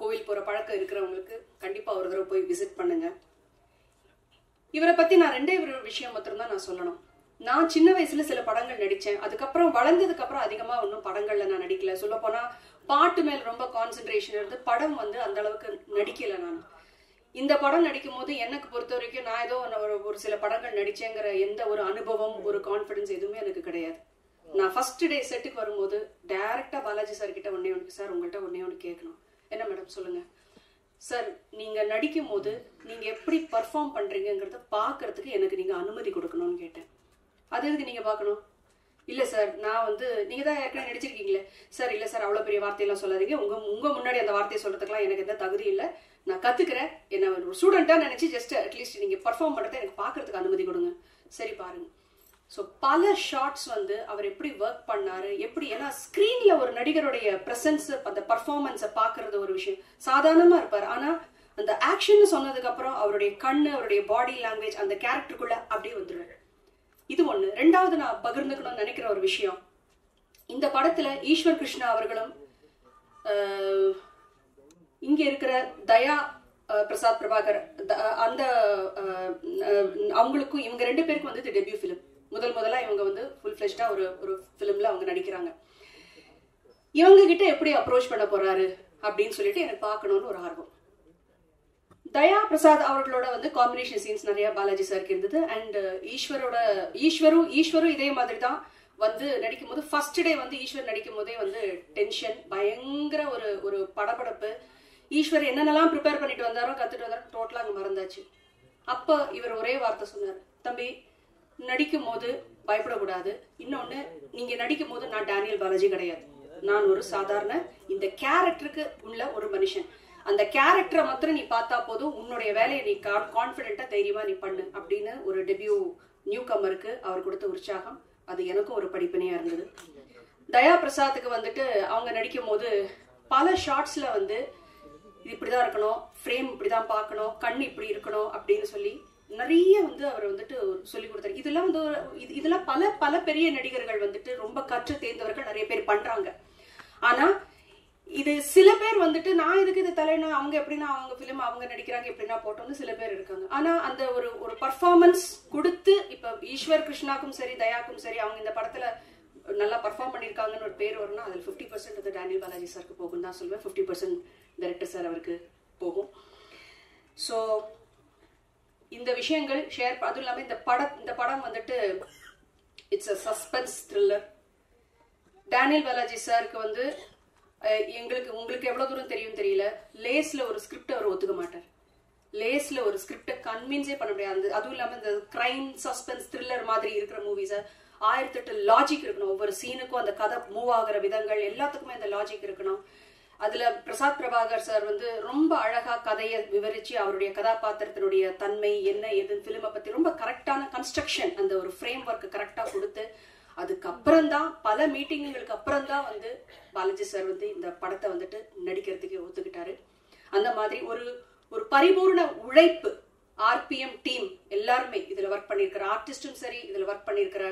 கோவில் போற பழக்கம் இருக்கிறவங்களுக்கு கண்டிப்பா ஒரு தடவை போய் விசிட் பண்ணுங்க. இவரை பத்தி நான் ரெண்டே விஷயம் மட்டும்தான் நான் சொல்லணும். நான் சின்ன வயசுல சில படங்கள் நடிச்சேன். அதுக்கப்புறம் வளர்ந்ததுக்கு அப்புறம் அதிகமா ஒன்றும் படங்கள்ல நான் நடிக்கல. சொல்ல போனா பாட்டு மேல் ரொம்ப கான்சென்ட்ரேஷன் இருந்து படம் வந்து அந்த அளவுக்கு நடிக்கல. நான் இந்த படம் நடிக்கும் போது எனக்கு பொறுத்த வரைக்கும் நான் ஏதோ ஒரு சில படங்கள் நடிச்சேங்கிற எந்த ஒரு அனுபவம் ஒரு கான்பிடன்ஸ் எதுவுமே எனக்கு கிடையாது. நான் ஃபர்ஸ்ட் டே செட்டுக்கு வரும்போது டைரக்டா பாலாஜி சார் கிட்ட சார் உங்கள்கிட்ட ஒன்னே கேட்கணும். என்ன மேடம் சொல்லுங்க சார், நீங்க நடிக்கும் போது நீங்க எப்படி பர்ஃபார்ம் பண்றீங்கிறத பாக்குறதுக்கு எனக்கு நீங்க அனுமதி கொடுக்கணும்னு கேட்டேன். அது எதுக்கு நீங்க பாக்கணும்? இல்ல சார் நான் வந்து நீங்க தான் ஏற்கனவே நடிச்சிருக்கீங்களே சார். இல்ல சார் அவ்வளவு பெரிய வார்த்தையெல்லாம் சொல்லாதீங்க, உங்க முன்னாடி அந்த வார்த்தையை சொல்றதுக்குலாம் எனக்கு எந்த தகுதி இல்லை, நான் கத்துக்கிறேன், என்ன ஒரு ஸ்டூடெண்டா நினைச்சு ஜஸ்ட் அட்லீஸ்ட் நீங்க பர்ஃபார்ம் பண்றதை எனக்கு பாக்குறதுக்கு அனுமதி கொடுங்க. சரி பாருங்க. ஸோ பல ஷார்ட்ஸ் வந்து அவர் எப்படி ஒர்க் பண்ணாரு, எப்படி, ஏன்னா ஸ்கிரீன்ல ஒரு நடிகருடைய பிரசன்ஸ் அந்த பர்ஃபார்மன்ஸை பாக்குறது ஒரு விஷயம் சாதாரணமா இருப்பாரு. ஆனா அந்த ஆக்ஷன் சொன்னதுக்கு அப்புறம் அவருடைய கண்ணு, அவருடைய பாடி லாங்குவேஜ் அந்த கேரக்டருக்குள்ள அப்படியே வந்துருவாரு. இது ஒண்ணு. ரெண்டாவது நான் பகிர்ந்துக்கணும்னு நினைக்கிற ஒரு விஷயம், இந்த படத்துல ஈஸ்வர் கிருஷ்ணா அவர்களும் இங்க இருக்கிற தயா பிரசாத் பிரபாகர் அந்த அவங்களுக்கும் இவங்க ரெண்டு பேருக்கும் வந்து டெபியூ ஃபிலிம். முதலா இவங்க வந்து ஃபுல் ஃபிளெஷ்டா ஒரு ஃபிலிம்ல அவங்க நடிக்கிறாங்க. இவங்க கிட்ட எப்படி அப்ரோச் பண்ண போறாரு அப்படின்னு சொல்லிட்டு எனக்கு பார்க்கணும்னு ஒரு ஆர்வம். தயா பிரசாத் அவர்களோட வந்து காம்பினேஷன் சீன்ஸ் நிறைய பாலாஜி சாருக்கு இருந்தது. அண்ட் ஈஸ்வரும் இதே மாதிரி தான் வந்து நடிக்கும் போது ஃபர்ஸ்ட் டே வந்து ஈஸ்வர் நடிக்கும் போதே வந்து டென்ஷன், பயங்கர ஒரு படபடப்பு. ஈஸ்வர் என்னென்னலாம் ப்ரிப்பேர் பண்ணிட்டு வந்தாரோ கத்துட்டு வந்தாரோ டோட்டலா அங்க மறந்தாச்சு. அப்ப இவர் ஒரே வார்த்தை சொன்னார், தம்பி நடிக்கும் போது பயப்படக்கூடாது. இன்னொன்னு, நீங்க நடிக்கும் போது நான் டேனியல் பாலாஜி கிடையாது, நான் ஒரு சாதாரண இந்த கேரக்டருக்கு உள்ள ஒரு மனுஷன். அந்த கேரக்டரை மாத்திரம் நீ பார்த்தா போதும், உன்னுடைய வேலையை நீ கான்பிடென்ட்டா தைரியமா நீ பண்ணு அப்படின்னு ஒரு டெபியூ நியூ கம்மருக்கு அவர் கொடுத்த உற்சாகம் அது எனக்கும் ஒரு படிப்பினையா இருந்தது. தயா பிரசாத்துக்கு வந்துட்டு அவங்க நடிக்கும் போது பல ஷார்ட்ஸ்ல வந்து இது இப்படிதான் இருக்கணும், ஃப்ரேம் இப்படிதான் பார்க்கணும், கண் இப்படி இருக்கணும் அப்படின்னு சொல்லி நிறைய வந்து அவர் வந்துட்டு சொல்லி கொடுத்தாரு. இதெல்லாம் வந்து இதெல்லாம் பல பெரிய நடிகர்கள் வந்துட்டு ரொம்ப கற்று தேர்ந்தவர்கள் நிறைய பேர் பண்றாங்க. ஆனா இது சில பேர் வந்துட்டு நான் இதுக்கு இது தலைனா அவங்க எப்படின்னா அவங்க பிலிம் அவங்க நடிக்கிறாங்க எப்படின்னா போட்டோம்னு சில பேர் இருக்காங்க. ஆனா அந்த ஒரு பர்ஃபார்மன்ஸ் கொடுத்து இப்ப ஈஸ்வர் கிருஷ்ணாக்கும் சரி தயாக்கும் சரி அவங்க இந்த படத்துல நல்லா பர்ஃபார்ம் பண்ணிருக்காங்கன்னு ஒரு பேர் வரும்னா அதில் 50% வந்து டேனியல் பாலாஜி சாருக்கு போகும் தான் சொல்லுவேன். 50% டைரக்டர் சார் அவருக்கு போகும். ஸோ இந்த விஷயங்கள் ஷேர், அதுவும் இல்லாம இந்த படம் வந்துட்டு it's a suspense thriller. Daniel Balaji சாருக்கு வந்து உங்களுக்கு எவ்வளவு தூரம் தெரியும் தெரியல, லேஸ்ல ஒரு ஸ்கிரிப்ட் அவர் ஒத்துக்க மாட்டார். லேஸ்ல ஒரு ஸ்கிரிப்டை கன்வின்ஸே பண்ண முடியாது. அதுவும் இல்லாம இந்த கிரைம் சஸ்பென்ஸ் த்ரில்லர் மாதிரி இருக்கிற மூவிஸை 1008 லாஜிக் இருக்கணும். ஒவ்வொரு சீனுக்கும் அந்த கதை மூவ் ஆகிற விதங்கள் எல்லாத்துக்குமே அந்த லாஜிக் இருக்கணும். அதுல பிரசாத் பிரபாகர் சார் வந்து ரொம்ப அழகா கதையை விவரிச்சு அவருடைய கதாபாத்திரத்தினுடைய தன்மை என்ன எதுன்னு பிலிமை பத்தி ரொம்ப கரெக்டான கன்ஸ்ட்ரக்ஷன், அந்த ஒரு ஃப்ரேம் ஒர்க் கரெக்டா கொடுத்து, அதுக்கப்புறம் தான் பல மீட்டிங்களுக்கு அப்புறம் தான் வந்து பாலாஜி சார் வந்து இந்த படத்தை வந்துட்டு நடிக்கிறதுக்கு ஒத்துக்கிட்டாரு. அந்த மாதிரி ஒரு பரிபூர்ண உழைப்பு ஆர்பிஎம் டீம் எல்லாருமே இதுல ஒர்க் பண்ணிருக்கிற ஆர்டிஸ்டும் சரி, இதுல ஒர்க் பண்ணிருக்கிற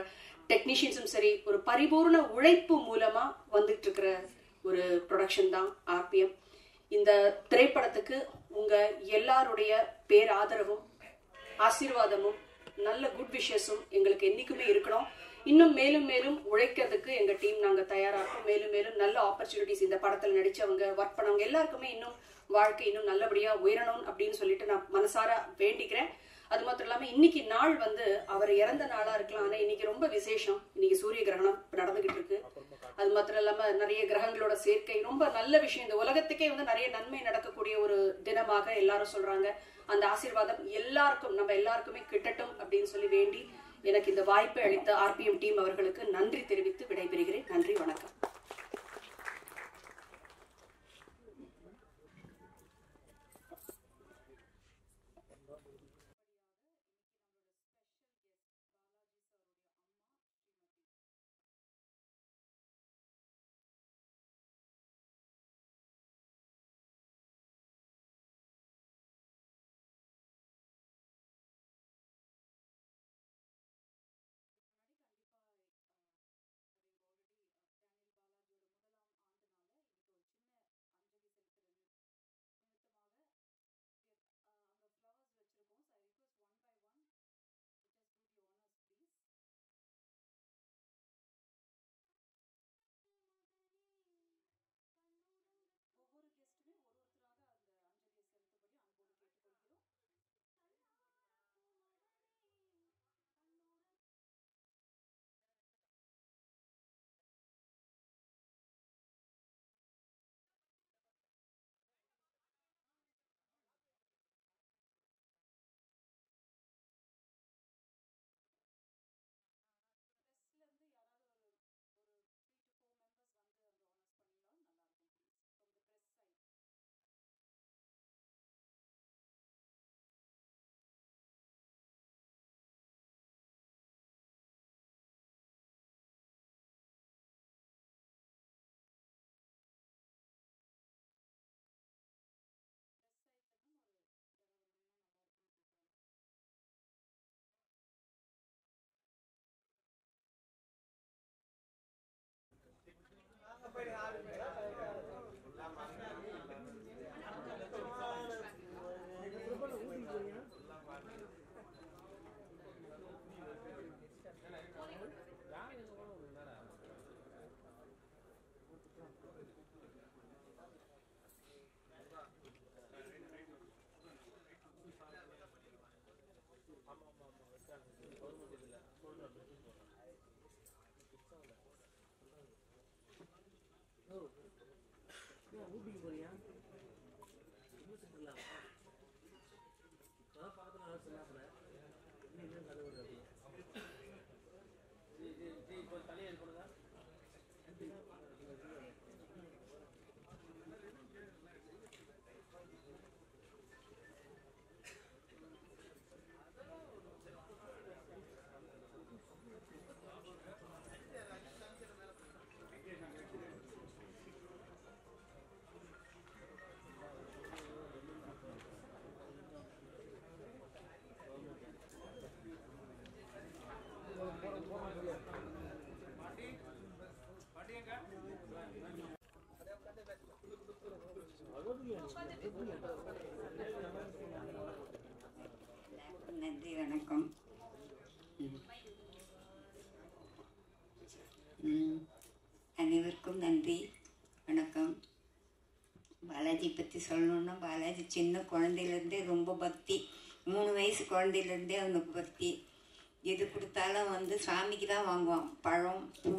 டெக்னீஷியன்ஸும் சரி, ஒரு பரிபூர்ண உழைப்பு மூலமா வந்துட்டு இருக்கிற ஒரு ப்ரொடக்ஷன் தான் ஆர்பிஎம். இந்த திரைப்படத்துக்கு உங்க எல்லாருடைய பேராதரவும் ஆசீர்வாதமும் நல்ல குட் விஷஸும் எங்களுக்கு என்னைக்குமே இருக்கணும். இன்னும் மேலும் மேலும் உழைக்கிறதுக்கு எங்க டீம் நாங்க தயாரா இருக்கோம். மேலும் மேலும் நல்ல ஆப்பர்ச்சுனிட்டிஸ் இந்த படத்துல நடிச்சவங்க ஒர்க் பண்ணவங்க எல்லாருக்குமே இன்னும் வாழ்க்கை இன்னும் நல்லபடியா உயரணும் அப்படின்னு சொல்லிட்டு நான் மனசார வேண்டிக்கிறேன். அது மாத்திரம் இல்லாம இன்னைக்கு நாள் வந்து அவர் இறந்த நாளா இருக்கலாம், ஆனா இன்னைக்கு ரொம்ப விசேஷம். இன்னைக்கு சூரிய கிரகணம் நடந்துகிட்டு இருக்கு. அது மாத்திரம் இல்லாம நிறைய கிரகங்களோட சேர்க்கை ரொம்ப நல்ல விஷயம். இந்த உலகத்துக்கே வந்து நிறைய நன்மை நடக்கக்கூடிய ஒரு தினமாக எல்லாரும் சொல்றாங்க. அந்த ஆசீர்வாதம் எல்லாருக்கும் நம்ம எல்லாருக்குமே கிட்டட்டும் அப்படின்னு சொல்லி வேண்டி எனக்கு இந்த வாய்ப்பை அளித்த ஆர்பிஎம் டீம் அவர்களுக்கு நன்றி தெரிவித்து விடைபெறுகிறேன். நன்றி, வணக்கம். நன்றி, வணக்கம். அனைவருக்கும் நன்றி, வணக்கம். பாலாஜி பற்றி சொல்லணுன்னா, பாலாஜி சின்ன குழந்தையிலேருந்தே ரொம்ப பக்தி. 3 வயசு குழந்தையிலேருந்தே அவனுக்கு பக்தி. எது கொடுத்தாலும் வந்து சாமிக்கு தான் வாங்குவான். பழம், பூ.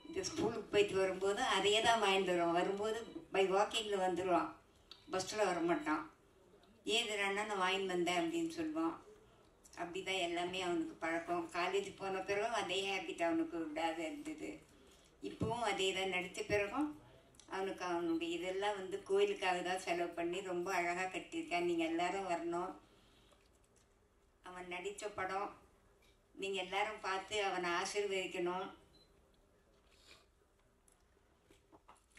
இந்த ஸ்கூலுக்கு போயிட்டு வரும்போது அதையே தான் வாங்கிட்டு வருவான். வரும்போது பை வாக்கிங்கில் வந்துடுவான், பஸ்ஸில் வரமாட்டான். ஏதுறான்னா நான் வாங்கி வந்தேன் அப்படின்னு சொல்லுவான். அப்படிதான் எல்லாமே அவனுக்கு பழக்கம். காலேஜ் போன பிறகும் அதே ஹேபிட் அவனுக்கு விடாத இருந்தது. இப்பவும் அதே தான். நடித்த பிறகும் அவனுக்கு அவனுடைய இதெல்லாம் வந்து கோயிலுக்காக தான் செலவு பண்ணி ரொம்ப அழகாக கட்டியிருக்கான். நீங்கள் எல்லாரும் வரணும். அவன் நடித்த படம் நீங்கள் எல்லாரும் பார்த்து அவனை ஆசீர்வதிக்கணும்.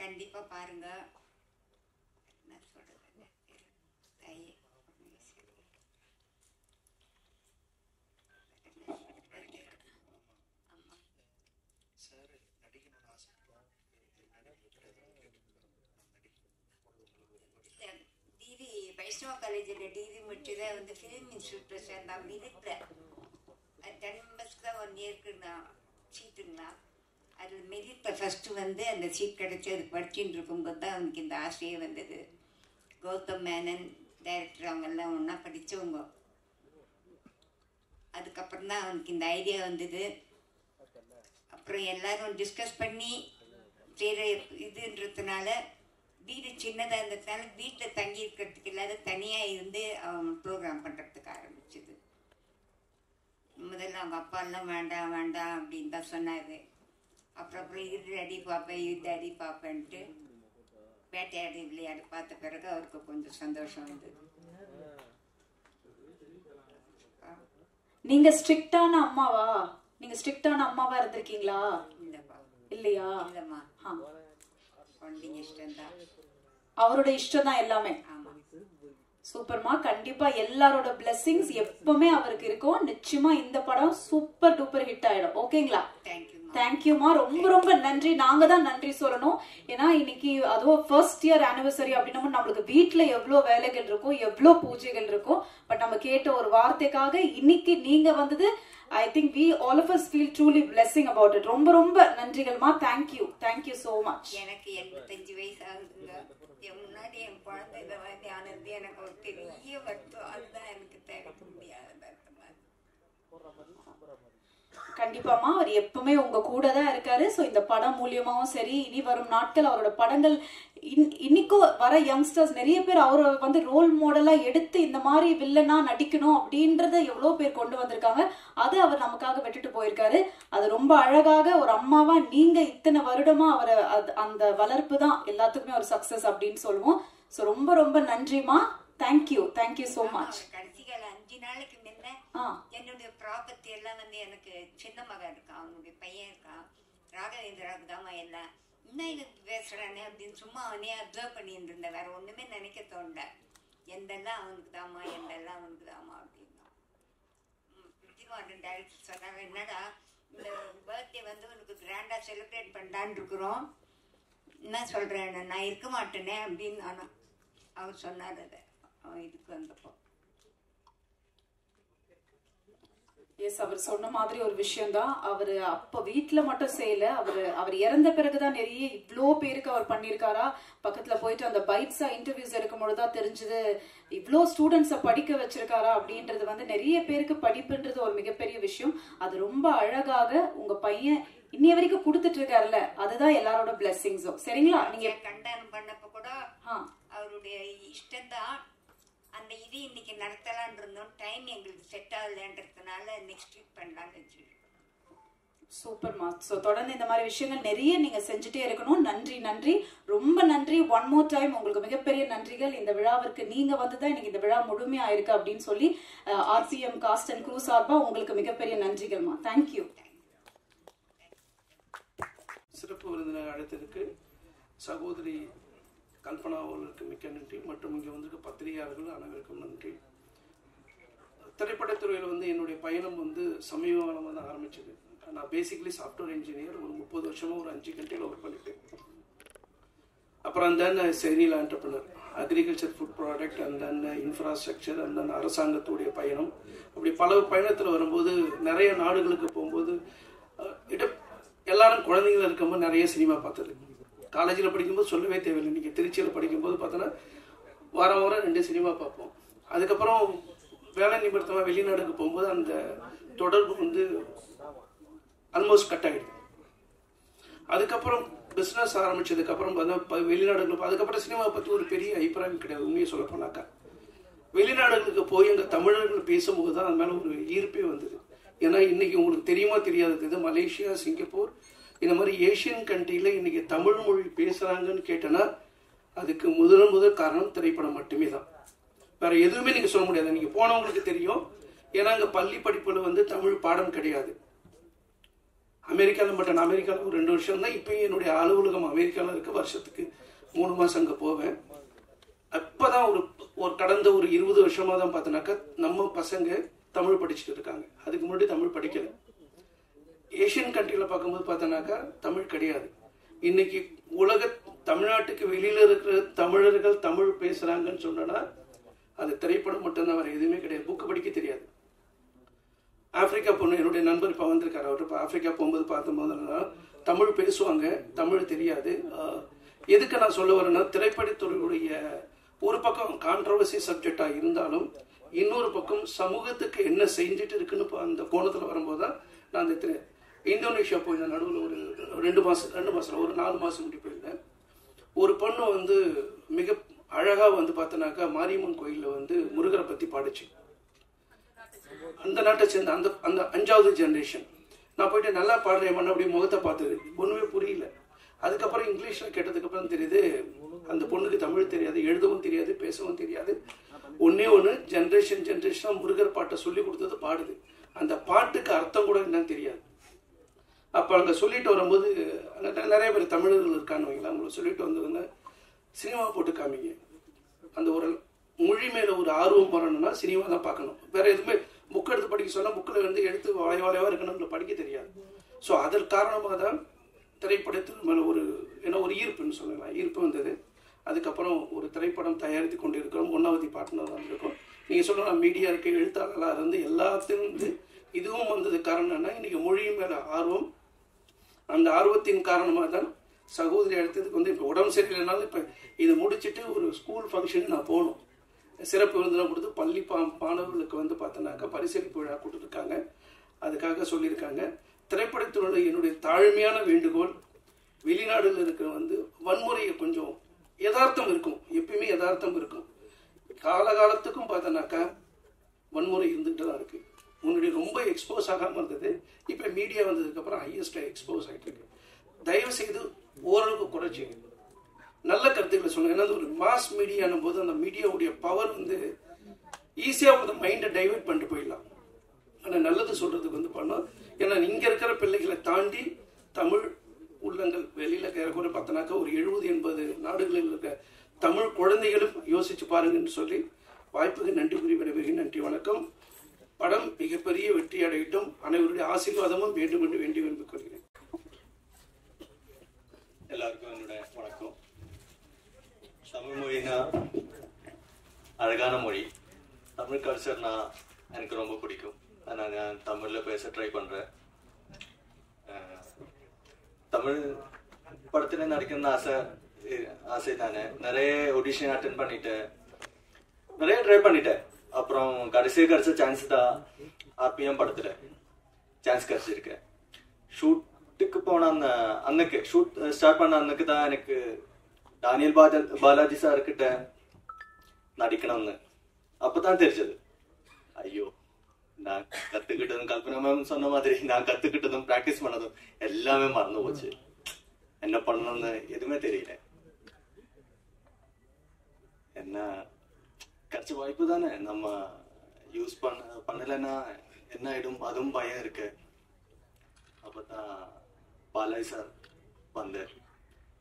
கண்டிப்பாக பாருங்க. என்ன சொல்றது, டிவி வைஷ்ணவ காலேஜில் டிவி முடிச்சுதான் வந்து ஃபிலிம் இன்ஸ்டியூட்டில் சேர்ந்தான். மெரிட்டில் 10 மெம்பர்ஸ்க்கு தான் 1 இயர்க்குண்ணா சீட்டுங்களா. அதில் மெரிட்டில் ஃபஸ்ட்டு வந்து அந்த சீட் கிடச்சி அது படிச்சுட்டு இருக்கும்போது தான் அவனுக்கு இந்த ஆசையே வந்தது. கௌதம் மேனன் டைரக்டர் அவங்கெல்லாம் ஒன்றா படித்தவங்க. அதுக்கப்புறம் தான் அவனுக்கு இந்த ஐடியா வந்தது. அப்புறம் எல்லாரும் டிஸ்கஸ் பண்ணி செய்கிற இதுன்றதுனால வீடு சின்னதாக இருந்ததுனால வீட்டில் தங்கி இருக்கிறதுக்கு இல்லாத தனியாக இருந்து அவன் ப்ரோக்ராம் பண்ணுறதுக்கு ஆரம்பிச்சது. முதல்ல அவங்க அப்பாலாம் வேண்டாம் வேண்டாம் அப்படின்னு தான் சொன்னார். அப்புறம் இது அடி பார்ப்பேன் இது அடி பார்ப்பேன்ட்டு வேட்டையாடி விளையாடி பார்த்த பிறகு அவருக்கு கொஞ்சம் சந்தோஷம் வந்தது. நீங்க ஸ்ட்ரிக்டான அம்மாவா? நீங்க ஸ்ட்ரிக்டான அம்மாவா இருந்திருக்கீங்களா? இல்லப்பா. இல்லையா? இல்லம்மா. குழந்தைங்க இஷ்டம்தான். அவரோட இஷ்டம் தான் எல்லாமே. ஆமா. சூப்பர்மா. கண்டிப்பா எல்லாரோட பிளெஸிங்ஸ் எப்பவுமே அவருக்கு இருக்கும். நிச்சயமா இந்த படம் சூப்பர் டூப்பர் ஹிட் ஆயிடும். ஓகேங்களா? தேங்க்யூமா. ரொம்ப ரொம்ப நன்றி. நாங்க தான் நன்றி சொல்லணும். ஏன்னா இன்னைக்கு அதுவும் ஃபர்ஸ்ட் இயர் ஆனிவர்சரி அப்படின்னா நம்மளுக்கு வீட்டுல எவ்வளவு வேலைகள் இருக்கும், எவ்வளவு பூஜைகள் இருக்கும். பட் நம்ம கேட்ட ஒரு வார்த்தைக்காக இன்னைக்கு நீங்க வந்தது, I think we all of us feel truly blessing about it. ரொம்ப ரொம்ப நன்றிகள்மா. Thank you so much. எனக்கு 85 வயசு ஆகுதுங்க. என் முன்னாடி என் குழந்தை இதை வந்து ஆனது எனக்கு ஒரு பெரிய வருத்தம். அதுதான் எனக்கு தேட முடியாத வருத்தமா. கண்டிப்பாமா அவர் எப்பவுமே உங்க கூட தான் இருக்காரு. சோ இந்த படம் மூலியமாவும் சரி, இனி வரும் நாட்கள் அவரோட படங்கள் இன்னைக்கும் வர யங்ஸ்டர்ஸ் நிறைய பேர் அவரை வந்து ரோல் மாடலா எடுத்து இந்த மாதிரி வில்லனா நடிக்கணும் அப்படின்றத எவ்வளவு பேர் கொண்டு வந்திருக்காங்க. அது அவர் நமக்காக விட்டுட்டு போயிருக்காரு. அது ரொம்ப அழகாக ஒரு அம்மாவா நீங்க இத்தனை வருடமா அவரை அந்த வளர்ப்பு தான் எல்லாத்துக்குமே ஒரு சக்சஸ் அப்படின்னு சொல்லுவோம். சோ ரொம்ப ரொம்ப நன்றிமா. Thank you so much. கடைசிகள் 5 நாளைக்கு முன்ன என்னுடைய ப்ராப்பர்ட்டி எல்லாம் வந்து எனக்கு சின்ன மகன் இருக்கான், அவனுடைய பையன் இருக்கான், ராகவேந்திராவுக்கு தாமா எல்லாம் என்ன எனக்கு பேசுறானே அப்படின்னு சும்மா அவனே அப்சர்வ் பண்ணிட்டு இருந்தேன். வேற ஒண்ணுமே நினைக்க தோண்ட. எந்தெல்லாம் அவனுக்கு தாமா எந்தெல்லாம் அவனுக்கு தாமா அப்படின்னா பிருத்திமாடன் டைரக்டர் சொன்னாங்க, என்னடா இந்த பர்த்டே வந்து உனக்கு கிராண்டா செலிப்ரேட் பண்ணலான்னு இருக்கிறோம், என்ன சொல்றேன் நான் இருக்க மாட்டேனே அப்படின்னு. ஆனா அவர் சொன்னார் அதை அவன் இதுக்கு வந்தப்போ. எஸ், அவர் சொன்ன மாதிரி ஒரு விஷயம் தான். அவரு அப்ப வீட்டுல மட்டும் செய்யல, அவர் இறந்த பிறகுதான் நிறைய இவ்வளோ பேருக்கு அவர் பண்ணியிருக்காரா. பக்கத்துல போயிட்டு அந்த பைட்ஸா இன்டர்வியூஸ் எடுக்கும் பொழுதுதான் தெரிஞ்சது இவ்வளோ ஸ்டூடெண்ட்ஸை படிக்க வச்சிருக்காரா அப்படின்றது வந்து நிறைய பேருக்கு படிப்புன்றது ஒரு மிகப்பெரிய விஷயம். அது ரொம்ப அழகாக உங்க பையன் இன்னைய வரைக்கும் கொடுத்துட்டு இருக்காருல்ல, அதுதான் எல்லாரோட பிளெஸிங்ஸும். சரிங்களா? நீங்க கண்டனம் பண்ணப்ப கூட அவருடைய இஷ்டம் தான். அந்த இது இன்னைக்கு நடத்தலான் இருந்தோம். டைம் எங்களுக்கு செட் ஆகலன்றதுனால நெக்ஸ்ட் வீக் பண்ணலாம்னு வச்சு. சூப்பர்மா. ஸோ தொடர்ந்து இந்த மாதிரி விஷயங்கள் நிறைய நீங்க செஞ்சுட்டே இருக்கணும். நன்றி, ரொம்ப நன்றி. ஒன் மோர் டைம் உங்களுக்கு மிகப்பெரிய நன்றிகள். இந்த விழாவிற்கு நீங்க வந்துதான் எனக்கு இந்த விழா முழுமையா இருக்கு அப்படின்னு சொல்லி RPM காஸ்ட் அண்ட் க்ரூ சார்பா உங்களுக்கு மிகப்பெரிய நன்றிகள்மா. தேங்க்யூ. சிறப்பு விருந்தினர் அழைத்ததுக்கு சகோதரி கல்பனா அவர்களுக்கு மிக்க நன்றி. மற்றும் இங்கே வந்திருக்க பத்திரிகையாளர்கள் அனைவருக்கும் நன்றி. திரைப்படத்துறையில் வந்து என்னுடைய பயணம் வந்து சமீப காலமாக தான் ஆரம்பிச்சது. நான் பேசிக்கலி சாஃப்ட்வேர் இன்ஜினியர். ஒரு 30 வருஷமாக ஒரு 5 கண்ட்ரியில் ஒர்க் பண்ணிட்டேன். அப்புறம் then serial entrepreneur, agriculture, food product, and then infrastructure, and then அரசாங்கத்துடைய பயணம். அப்படி பல பயணத்தில் வரும்போது நிறைய நாடுகளுக்கு போகும்போது எல்லாரும் குழந்தைங்கள இருக்கும்போது நிறைய சினிமா பார்த்தது. காலேஜில் படிக்கும்போது சொல்லவே தேவையில்லை. நீங்கள் திருச்சியில் படிக்கும்போது பார்த்தோன்னா வாரம் 2 சினிமா பார்ப்போம். அதுக்கப்புறம் வேலை நிமித்தமாக வெளிநாடுக்கு போகும்போது அந்த தொடர்பு வந்து ஆல்மோஸ்ட் கட் ஆகிடுது. அதுக்கப்புறம் பிஸ்னஸ் ஆரம்பிச்சதுக்கப்புறம் பார்த்தா வெளிநாடுகள் அதுக்கப்புறம் சினிமாவை பற்றி ஒரு பெரிய அபிப்பிராயம் கிடையாது. உண்மையை சொல்ல போனாக்கா வெளிநாடுகளுக்கு போய் அங்கே தமிழர்கள் பேசும்போது தான் அது மேலே ஒரு ஈர்ப்பே வந்தது. ஏன்னா இன்னைக்கு உங்களுக்கு தெரியுமா தெரியாதது, இது மலேசியா, சிங்கப்பூர் இந்த மாதிரி ஏஷியன் கண்ட்ரியில் இன்னைக்கு தமிழ் மொழி பேசுகிறாங்கன்னு கேட்டேன்னா அதுக்கு முதல் காரணம் திரைப்படம் மட்டுமே தான். வேற எதுவுமே நீங்கள் சொல்ல முடியாது. நீங்கள் போனவங்களுக்கு தெரியும். ஏன்னா அங்கே பள்ளி படிப்பில் வந்து தமிழ் பாடம் கிடையாது. அமெரிக்காவில் மட்டும், அமெரிக்காவில் ஒரு 2 வருஷம் தான். இப்போ என்னுடைய அலுவலகம் அமெரிக்காவில் இருக்குது. வருஷத்துக்கு 3 மாதம் அங்கே போவேன். அப்போதான் ஒரு கடந்த ஒரு 20 வருஷமாக தான் பார்த்தோன்னாக்கா நம்ம பசங்க தமிழ் படிச்சுட்டு இருக்காங்க. அதுக்கு முன்னாடி தமிழ் படிக்கல. ஏஷியன் கண்ட்ரியில் பார்க்கும்போது பார்த்தோன்னாக்கா தமிழ் கிடையாது. இன்னைக்கு தமிழ்நாட்டுக்கு வெளியில இருக்கிற தமிழர்கள் தமிழ் பேசுறாங்கன்னு சொன்னா அது திரைப்படம் மட்டும்தான், வேற எதுவுமே கிடையாது. புக்கு படிக்க தெரியாது. ஆப்பிரிக்கா பொண்ணு, என்னுடைய நண்பர் இப்போ வந்திருக்காரு. அவர் இப்போ ஆப்பிரிக்கா போகும்போது பார்த்தபோது தமிழ் பேசுவாங்க, தமிழ் தெரியாது. எதுக்கு நான் சொல்ல வரேன்னா, திரைப்படத்துறையுடைய ஒரு பக்கம் கான்ட்ரவர்சி சப்ஜெக்டா இருந்தாலும் இன்னொரு பக்கம் சமூகத்துக்கு என்ன செஞ்சுட்டு இருக்குன்னு அந்த கோணத்தில் வரும்போது தான் நான் அந்த இந்தோனேஷியா போயிருந்தேன். நடுவில் ஒரு 2 மாதம் ஒரு 4 மாதம் முடி போயிருந்தேன். ஒரு பொண்ணு வந்து மிக அழகாக வந்து பார்த்தோன்னாக்கா மாரியம்மன் கோயிலில் வந்து முருகரை பற்றி பாடிச்சு. அந்த நாட்டை சேர்ந்த அந்த 5வது ஜென்ரேஷன். நான் போயிட்டு நல்லா பாடுறேன் பண்ண அப்படியே முகத்தை பார்த்தது ஒன்றுமே புரியல. அதுக்கப்புறம் இங்கிலீஷில் கேட்டதுக்கப்புறம் தெரியுது அந்த பொண்ணுக்கு தமிழ் தெரியாது, எழுதவும் தெரியாது, பேசவும் தெரியாது. ஒன்று ஜென்ரேஷனாக முருகர் பாட்டை சொல்லி கொடுத்தது பாடுது. அந்த பாட்டுக்கு அர்த்தம் கூட என்னன்னு தெரியாது. அப்போ அங்கே சொல்லிட்டு வரும்போது அங்கே நிறைய பேர் தமிழர்கள் இருக்கான்னு வைங்களா, அவங்களை சொல்லிட்டு வந்து சினிமா போட்டு காமிங்க. அந்த ஒரு மொழி மேலே ஒரு ஆர்வம் வரணும்னா சினிமா தான் பார்க்கணும். வேற எதுவுமே புக் எடுத்து படிக்க சொன்னால் புக்கில் வந்து எடுத்து வளைவாக இருக்கணும், படிக்க தெரியாது. ஸோ அதன் காரணமாக தான் திரைப்படத்தின் மேலே ஒரு ஈர்ப்புன்னு சொல்லலாம், ஈர்ப்பு வந்தது. அதுக்கப்புறம் ஒரு திரைப்படம் தயாரித்து கொண்டு இருக்கிறோம். 1வது பார்ட்னர் தான் இருக்கும். நீங்கள் சொல்லலாம் மீடியா இருக்க, எழுத்தாளர்களாக இருந்து எல்லாத்தையும் வந்து இதுவும் வந்தது காரணம் என்ன, இன்னைக்கு மொழி மேலே ஆர்வம். அந்த ஆர்வத்தின் காரணமாக தான் சகோதரி அடுத்ததுக்கு வந்து இப்போ உடம்பு சரியில்லைனாலும் இப்போ இதை முடிச்சுட்டு ஒரு ஸ்கூல் ஃபங்க்ஷனுக்கு நான் போகணும். சிறப்பு விருந்தினர் கொடுத்து பள்ளி மாணவர்களுக்கு வந்து பார்த்தோன்னாக்கா பரிசளிப்பு விழா கொடுத்துருக்காங்க. அதுக்காக சொல்லியிருக்காங்க. திரைப்படத்தினுடைய என்னுடைய தாழ்மையான வேண்டுகோள், வெளிநாடுல இருக்கிற வந்து வன்முறையை கொஞ்சம் யதார்த்தம் இருக்கும், எப்பயுமே யதார்த்தம் இருக்கும். காலகாலத்துக்கும் பார்த்தோன்னாக்கா வன்முறை இருந்துகிட்டு தான் இருக்கு. முன்னாடி ரொம்ப எக்ஸ்போஸ் ஆகாமல் இருந்தது. இப்போ மீடியா வந்ததுக்கப்புறம் ஹையஸ்டாக எக்ஸ்போஸ் ஆகிட்டு இருக்கு. தயவு செய்து ஓரளவுக்கு குறைச்சி நல்ல கருத்துக்களை சொல்லுங்க. ஏன்னா ஒரு மாஸ் மீடியானும் போது அந்த மீடியாவுடைய பவர் வந்து ஈஸியாக ஒரு மைண்டை டைவெர்ட் பண்ணிட்டு போயிடலாம். ஆனால் நல்லது சொல்றதுக்கு வந்து பண்ணோம். ஏன்னா இங்கே இருக்கிற பிள்ளைகளை தாண்டி தமிழ் உள்ளங்கள் வெளியில் ஏறக்குறை பார்த்தனாக்கா ஒரு 70-80 நாடுகளில் இருக்க தமிழ் குழந்தைகளும் யோசிச்சு பாருங்கன்னு சொல்லி வாய்ப்புக்கு நன்றி கூறி விடைபெறுகிறேன். நன்றி, வணக்கம். படம் மிகப்பெரிய வெற்றி அடையட்டும். அனைவருடைய ஆசீர்வாதமும் வேண்டும் என்று வேண்டி விரும்பிக் கொள்கிறேன். எல்லாருக்கும் என்னோட வணக்கம். தமிழ் மொழினா அழகான மொழி. தமிழ் கல்ச்சர்னா எனக்கு ரொம்ப பிடிக்கும். ஆனால் நான் தமிழில் பேச ட்ரை பண்ணுறேன். தமிழ் படத்தில் நடிக்கணும்னு ஆசை தானே. நிறைய ஆடிஷன் அட்டென்ட் பண்ணிட்டேன், நிறைய ட்ரை பண்ணிட்டேன். அப்புறம் கடைசியாக கிடைச்ச சான்ஸ் தான் RPM படத்தில் சான்ஸ் கிடைச்சிருக்கேன். ஷூட்டுக்கு போன அன்னைக்கு, ஷூட் ஸ்டார்ட் பண்ண அன்னைக்கு தான் எனக்கு டானியல் பாலாஜி சார்கிட்ட நடிக்கணும்னு அப்பதான் தெரிஞ்சது. ஐயோ, நான் கத்துக்கிட்டதும் கல்பனா மேம் சொன்ன மாதிரி நான் கத்துக்கிட்டதும் பிராக்டிஸ் பண்ணதும் எல்லாமே மறந்து போச்சு. என்ன பண்ணணும்னு எதுவுமே தெரியல. என்ன கிடைச்ச வாய்ப்பு தானே, நம்ம யூஸ் பண்ணலைன்னா என்ன ஆயிடும், அதுவும் பயம் இருக்கு. அப்பதான் பாலாஜி சார் வந்தார்.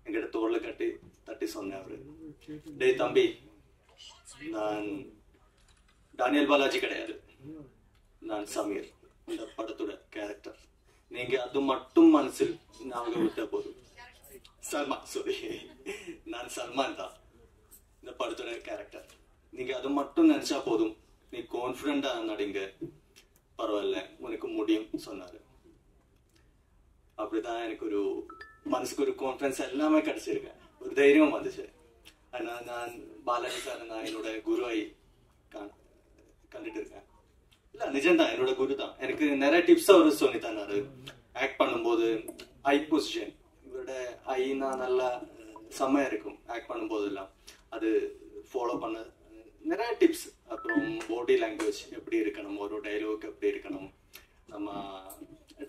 என்கிட்ட தோல்ல தட்டி சொன்னேன். அவரு, டே தம்பி, நான் டானியல் பாலாஜி கிடையாது, நான் சமீர், இந்த படத்தோட கேரக்டர். நீங்க அது மட்டும் மனசில் ஞாபகம் விட்ட போதும். நான் சல்மான் தான், இந்த படத்தோட கேரக்டர். நீங்க அது மட்டும் நினைச்சா போதும், நீ கான்பிடண்டா நடிங்க, பரவாயில்ல, உனக்கு முடியும் சொன்னாரு. அப்படிதான் எனக்கு ஒரு மனசுக்கு ஒரு கான்ஃபிடன்ஸ் எல்லாமே கிடைச்சிருக்கேன், ஒரு தைரியம் வந்துச்சு. ஆனால் நான் பாலாஜி சார் நான் என்னோட குருவாய் கண்டுட்டு இருக்கேன். இல்ல நிஜம்தான், என்னோட குரு தான். எனக்கு நிறைய டிப்ஸ் அவரு சொல்லி தந்தாரு. ஆக்ட் பண்ணும்போது ஐ பொசிஷன், இவரோட ஐனா நல்லா செம்மையா இருக்கும் ஆக்ட் பண்ணும்போது எல்லாம். அது ஃபாலோ பண்ண நிறைய டிப்ஸ். அப்போ அப்புறம் பாடி லாங்குவேஜ் எப்படி இருக்கணும், ஒரு டைலாக் எப்படி இருக்கணும், நம்ம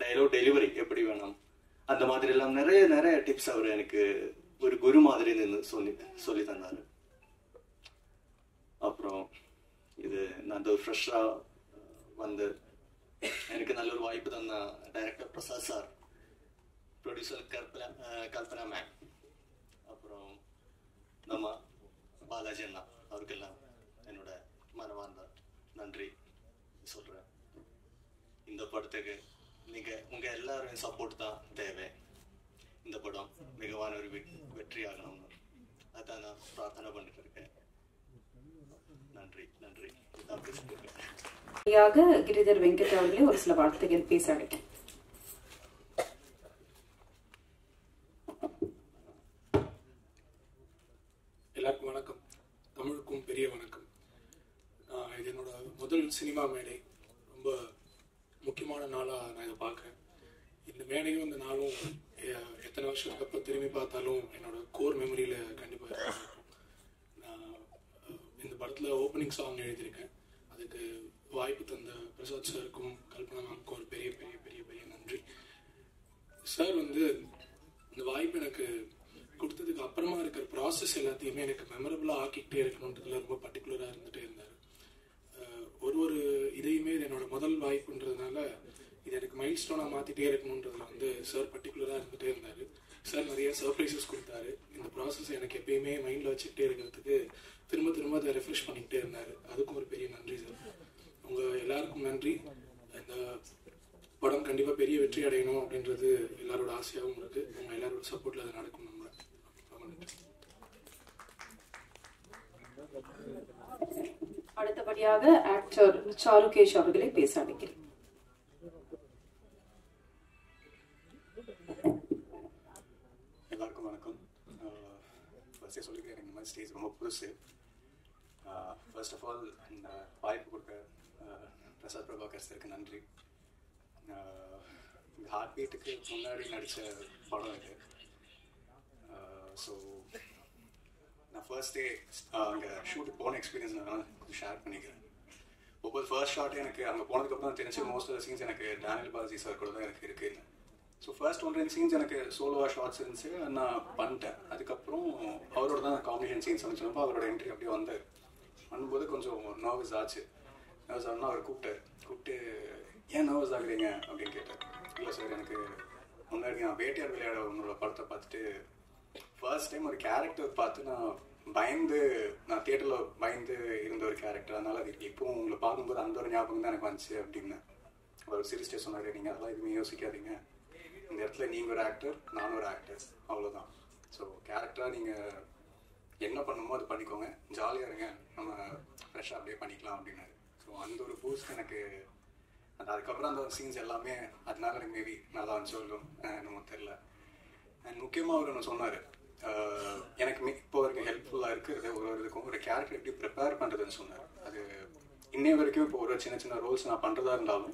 டைலாக் டெலிவரி எப்படி வேணும், அந்த மாதிரி எல்லாம் நிறைய நிறைய டிப்ஸ் அவர் எனக்கு ஒரு குரு மாதிரி நின்று சொல்லி தந்தார். அப்புறம் இது நான் ஒரு ஃப்ரெஷ்ஷாக வந்து எனக்கு நல்ல ஒரு வாய்ப்பு தந்த director Prasad sir, producer Kalpana ma'am, அப்புறம் நம்ம பாலாஜி அண்ணா, அவருக்கெல்லாம் என்னோட மனமார்ந்த நன்றி சொல்கிறேன். இந்த படத்துக்கு உங்கள் எல்லாரும் சப்போர்ட் தான் தேவை. இந்த படம் மிகவான ஒரு வெற்றி ஆகணும்னு அதான் நான் பிரார்த்தனை பண்ணிட்டு இருக்கேன். நன்றி நன்றி. இதான் பேசிட்டு இருக்கேன். கிரிதர் வெங்கட் அவர்களே ஒரு சில வார்த்தைகள் பேச அழைக்கிறேன். எல்லாருக்கும் வணக்கம். தமிழுக்கும் பெரிய வணக்கம். இது என்னோட முதல் சினிமா மேடை. ரொம்ப முக்கியமான நாளாக நான் இதை பார்க்குறேன். இந்த மேடையும் இந்த நாளும் எத்தனை வருஷத்துக்கு அப்புறம் திரும்பி பார்த்தாலும் என்னோட கோர் மெமரியில் கண்டிப்பாக இருக்கும். நான் இந்த படத்தில் ஓப்பனிங் சாங் எழுதியிருக்கேன். அதுக்கு வாய்ப்பு தந்த பிரசாத் சாருக்கும் கல்பனா மேம்க்கும் ஒரு பெரிய பெரிய பெரிய பெரிய நன்றி. சார் வந்து இந்த வாய்ப்பு எனக்கு கொடுத்ததுக்கு அப்புறமா இருக்கிற ப்ராசஸ் எல்லாத்தையுமே எனக்கு மெமரபுளாக ஆக்கிக்கிட்டே இருக்கணுன்றதுல ரொம்ப பர்டிகுலராக இருந்துகிட்டே இருந்தார். ஒரு இதையுமே இது என்னோட முதல் வாய்ப்புன்றதுனால இது எனக்கு மைல் ஸ்டோனாக மாற்றிட்டே இருக்கணுன்றதுல வந்து சார் பர்டிகுலராக இருந்துகிட்டே இருந்தார். சார் நிறைய சர்ப்ரைசஸ் கொடுத்தாரு. இந்த ப்ராசஸ் எனக்கு எப்பயுமே மைண்டில் வச்சுக்கிட்டே இருக்கிறதுக்கு திரும்ப திரும்ப அதை ரெஃப்ரெஷ் பண்ணிக்கிட்டே இருந்தார். அதுக்கும் ஒரு பெரிய நன்றி சார். உங்கள் எல்லாருக்கும் நன்றி. இந்த படம் கண்டிப்பாக பெரிய வெற்றி அடையணும் அப்படின்றது எல்லாரோட ஆசையாகவும் இருக்குது. உங்கள் எல்லாரோட சப்போர்ட்டில் அது நடக்கும். அடுத்தபடியாக ஆக்டர் சாருகேஷ் அவர்களை பேச அழைக்கிறேன். எல்லாருக்கும் வணக்கம். ஃபர்ஸ்டே சொல்லிக்கிறேன், எனக்கு இந்த மாதிரி ஸ்டேஜ் ரொம்ப புதுசு. ஃபர்ஸ்ட் ஆஃப் ஆல் இந்த வாய்ப்பு கொடுக்க பிரசாத் பிரபாகர் சாருக்கு நன்றி. இந்த ஹார்ட் பீட்டுக்கு முன்னாடி நடித்த படம் இது. ஸோ நான் ஃபர்ஸ்ட் டே அங்கே ஷூட்டுக்கு போன எக்ஸ்பீரியன்ஸ் நான் ஷேர் பண்ணிக்கிறேன். ஒவ்வொரு ஃபர்ஸ்ட் ஷாட் எனக்கு அங்கே போனதுக்கப்புறம் தெரிஞ்சு மோஸ்ட் ஆஃப் சீன்ஸ் எனக்கு டேனியல் பாலாஜி சார் கூட தான் எனக்கு இருக்குன்னு. ஸோ ஃபர்ஸ்ட் 1-2 சீன்ஸ் எனக்கு சோலோவாக ஷார்ட்ஸ் இருந்துச்சு, நான் பண்ணிட்டேன். அதுக்கப்புறம் அவரோட தான் காம்பினேஷன் சீன்ஸ் வந்துச்சுனப்போ அவரோட என்ட்ரி அப்படியே வந்தார். பண்ணும்போது கொஞ்சம் நர்வஸ் ஆச்சு. நர்வஸ் ஆனால் அவர் கூப்பிட்டு ஏன் நர்வஸ் ஆகுறீங்க அப்படின்னு கேட்டார். இல்லை சார், எனக்கு முன்னாடி நான் வேட்டையார் விளையாட உங்களோட படத்தை பார்த்துட்டு ஃபர்ஸ்ட் டைம் ஒரு கேரக்டர் பார்த்து நான் தியேட்டரில் பயந்து இருந்த ஒரு கேரக்டர். அதனால் அது இப்போவும் உங்களை பார்க்கும்போது அந்த ஒரு ஞாபகம் தான் எனக்கு வந்துச்சு அப்படின்னு அவர் சிரிச்சிட்டே சொன்னார். நீங்கள் அதெல்லாம் எதுவுமே யோசிக்காதீங்க, இந்த இடத்துல நீங்கள் ஒரு ஆக்டர், நானும் ஒரு ஆக்டர், அவ்வளோதான். ஸோ கேரக்டராக நீங்கள் என்ன பண்ணுமோ அது பண்ணிக்கோங்க, ஜாலியாக இருங்க, நம்ம ஃப்ரெஷ்ஷாக அப்படியே பண்ணிக்கலாம் அப்படின்னாரு. ஸோ அந்த ஒரு பூஸ்ட் எனக்கு அதுக்கப்புறம் அந்த சீன்ஸ் எல்லாமே அதனால எனக்கு மேபி நல்லா சொல்லும் நம்ம தெரில. அண்ட் முக்கியமாக அவர் ஒன்று சொன்னார், எனக்கு இப்போ வரைக்கும் ஹெல்ப்ஃபுல்லாக இருக்குது ஒரு இதுக்கும் ஒரு கேரக்டர் எப்படி ப்ரிப்பேர் பண்ணுறதுன்னு சொன்னார். அது இன்னை வரைக்கும் இப்போ ஒரு சின்ன சின்ன ரோல்ஸ் நான் பண்ணுறதா இருந்தாலும்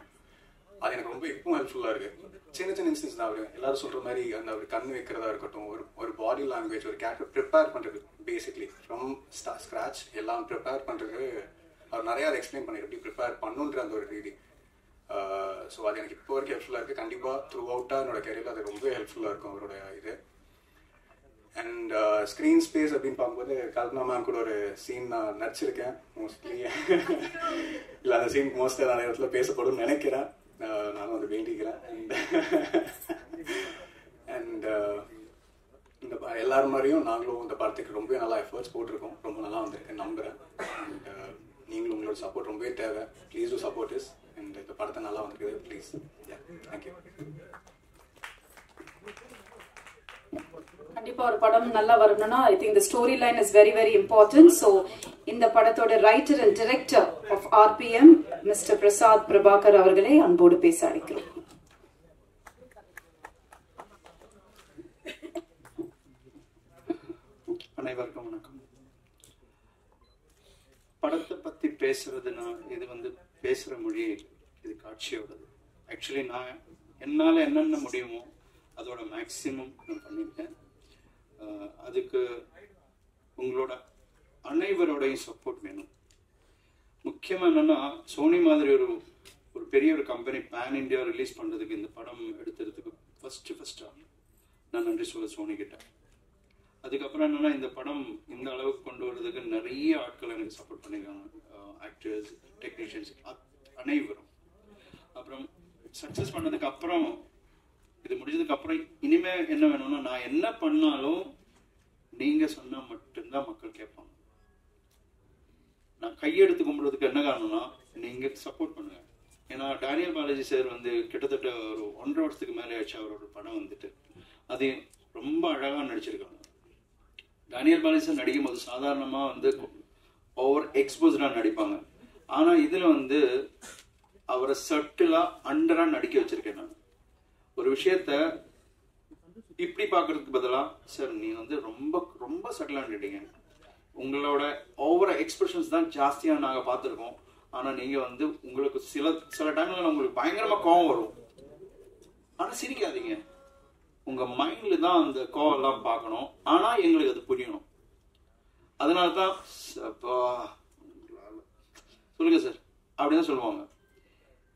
அது எனக்கு ரொம்ப இப்பவும் ஹெல்ப்ஃபுல்லாக இருக்குது. சின்ன சின்ன இன்ஸ்டன்ஸ் தான் அவர் எல்லாரும் சொல்கிற மாதிரி அந்த ஒரு கண் வைக்கிறதா இருக்கட்டும், ஒரு பாடி லாங்குவேஜ், ஒரு கேரக்டர் ப்ரிப்பேர் பண்ணுறது, பேசிக்லி ஃப்ரம் ஸ்க்ராட்ச் எல்லாம் ப்ரிப்பேர் பண்ணுறது அவர் நிறையா அதை எக்ஸ்பிளைன் பண்ணி எப்படி ப்ரிப்பேர் பண்ணுன்ற அந்த ஒரு ரீதி. ஸோ அது எனக்கு இப்போ வரைக்கும் ஹெல்ப்ஃபுல்லாக இருக்குது. கண்டிப்பாக த்ரூ அவுட்டாக என்னோட கெரியரில் அது ரொம்ப ஹெல்ப்ஃபுல்லாக இருக்கும் அவரோட இது. அண்ட் ஸ்க்ரீன் ஸ்பேஸ் அப்படின்னு பார்க்கும்போது கல்பனா மேம் கூட ஒரு சீன் நான் நடிச்சிருக்கேன். மோஸ்ட்லி இல்லை அந்த சீன் மோஸ்ட்லி நான் இடத்துல பேசப்படும்னு நினைக்கிறேன். நானும் அதை வேண்டிக்கிறேன். அண்ட் இந்த எல்லாரும் மாதிரியும் நாங்களும் இந்த படத்துக்கு ரொம்ப நல்லா எஃபர்ட்ஸ் போட்டிருக்கோம். ரொம்ப நல்லா வந்திருக்கேன் நம்புகிறேன். அண்ட் நீங்களும் உங்களோட சப்போர்ட் ரொம்பவே தேவை. Please do support us. And இந்த படத்தை நல்லா வந்திருக்குது. ப்ளீஸ். தேங்க்யூ. கண்டிப்பா ஒரு படம் நல்லா வரணும்னா I think the storyline is very very important. So இந்த படத்தோட writer and director of RPM mister Prasad Prabhakar அவர்களை அன்போடு பேச அழைக்கிறோம். அனைவருக்கும் வணக்கம். படத்தை பத்தி பேசுறதுன்னா இது வந்து பேசுற மொழி, இது காட்சியோடது. ஆக்சுவலி நான் என்னால் என்னென்ன முடியுமோ அதோட மேக்சிமம் நான் பண்ணியிருக்கேன். அதுக்கு உங்களோட அனைவரோடையும் சப்போர்ட் வேணும். முக்கியமாக என்னென்னா சோனி மாதிரி ஒரு பெரிய ஒரு கம்பெனி பேன் இண்டியா ரிலீஸ் பண்ணுறதுக்கு இந்த படம் எடுத்துறதுக்கு ஃபஸ்ட்டாக நான் நன்றி சொல்ல சோனி கிட்ட. அதுக்கப்புறம் என்னென்னா இந்த படம் இந்த அளவுக்கு கொண்டு வர்றதுக்கு நிறைய ஆட்கள் எனக்கு சப்போர்ட் பண்ணியிருக்காங்க, ஆக்டர்ஸ், டெக்னீஷியன்ஸ் அனைவரும். அப்புறம் சக்ஸஸ் பண்ணதுக்கு அப்புறம் இது முடிஞ்சதுக்கு அப்புறம் இனிமே என்ன வேணும்னா நான் என்ன பண்ணாலும் நீங்க சொன்னா மட்டும்தான் மக்கள் கேட்பாங்க. நான் கையெடுத்து கும்பிடுறதுக்கு என்ன காரணம்னா நீங்க சப்போர்ட் பண்ணுங்க. ஏன்னா டேனியல் பாலாஜி சார் வந்து கிட்டத்தட்ட ஒரு 1.5 வருஷத்துக்கு மேலே ஆச்சு அவரோட படம் வந்துட்டு. அது ரொம்ப அழகா நடிச்சிருக்காங்க. டேனியல் பாலாஜி சார் நடிக்கும் போது சாதாரணமா வந்து ஓவர் எக்ஸ்போஸ்டா நடிப்பாங்க. ஆனா இதுல வந்து அவரை சட்டிலா அண்டரா நடிக்க வச்சிருக்கேன். நான் ஒரு விஷயத்த இப்படி பாக்குறதுக்கு பதிலா சார் நீ வந்து ரொம்ப ரொம்ப சட்டிலா நடிட்டீங்க, உங்களோட ஓவர எக்ஸ்பிரஷன்ஸ் தான் ஜாஸ்தியா நாங்க பார்த்துருக்கோம். ஆனா நீங்க வந்து உங்களுக்கு சில டைம்ல உங்களுக்கு பயங்கரமா கோவம் வரும், ஆனா சிரிக்காதீங்க. உங்க மைண்ட்ல தான் அந்த கோவம் எல்லாம் பார்க்கணும், ஆனா எங்களுக்கு அது புரியணும். அதனாலதான் சொல்லுங்க சார் அப்படிதான் சொல்லுவாங்க.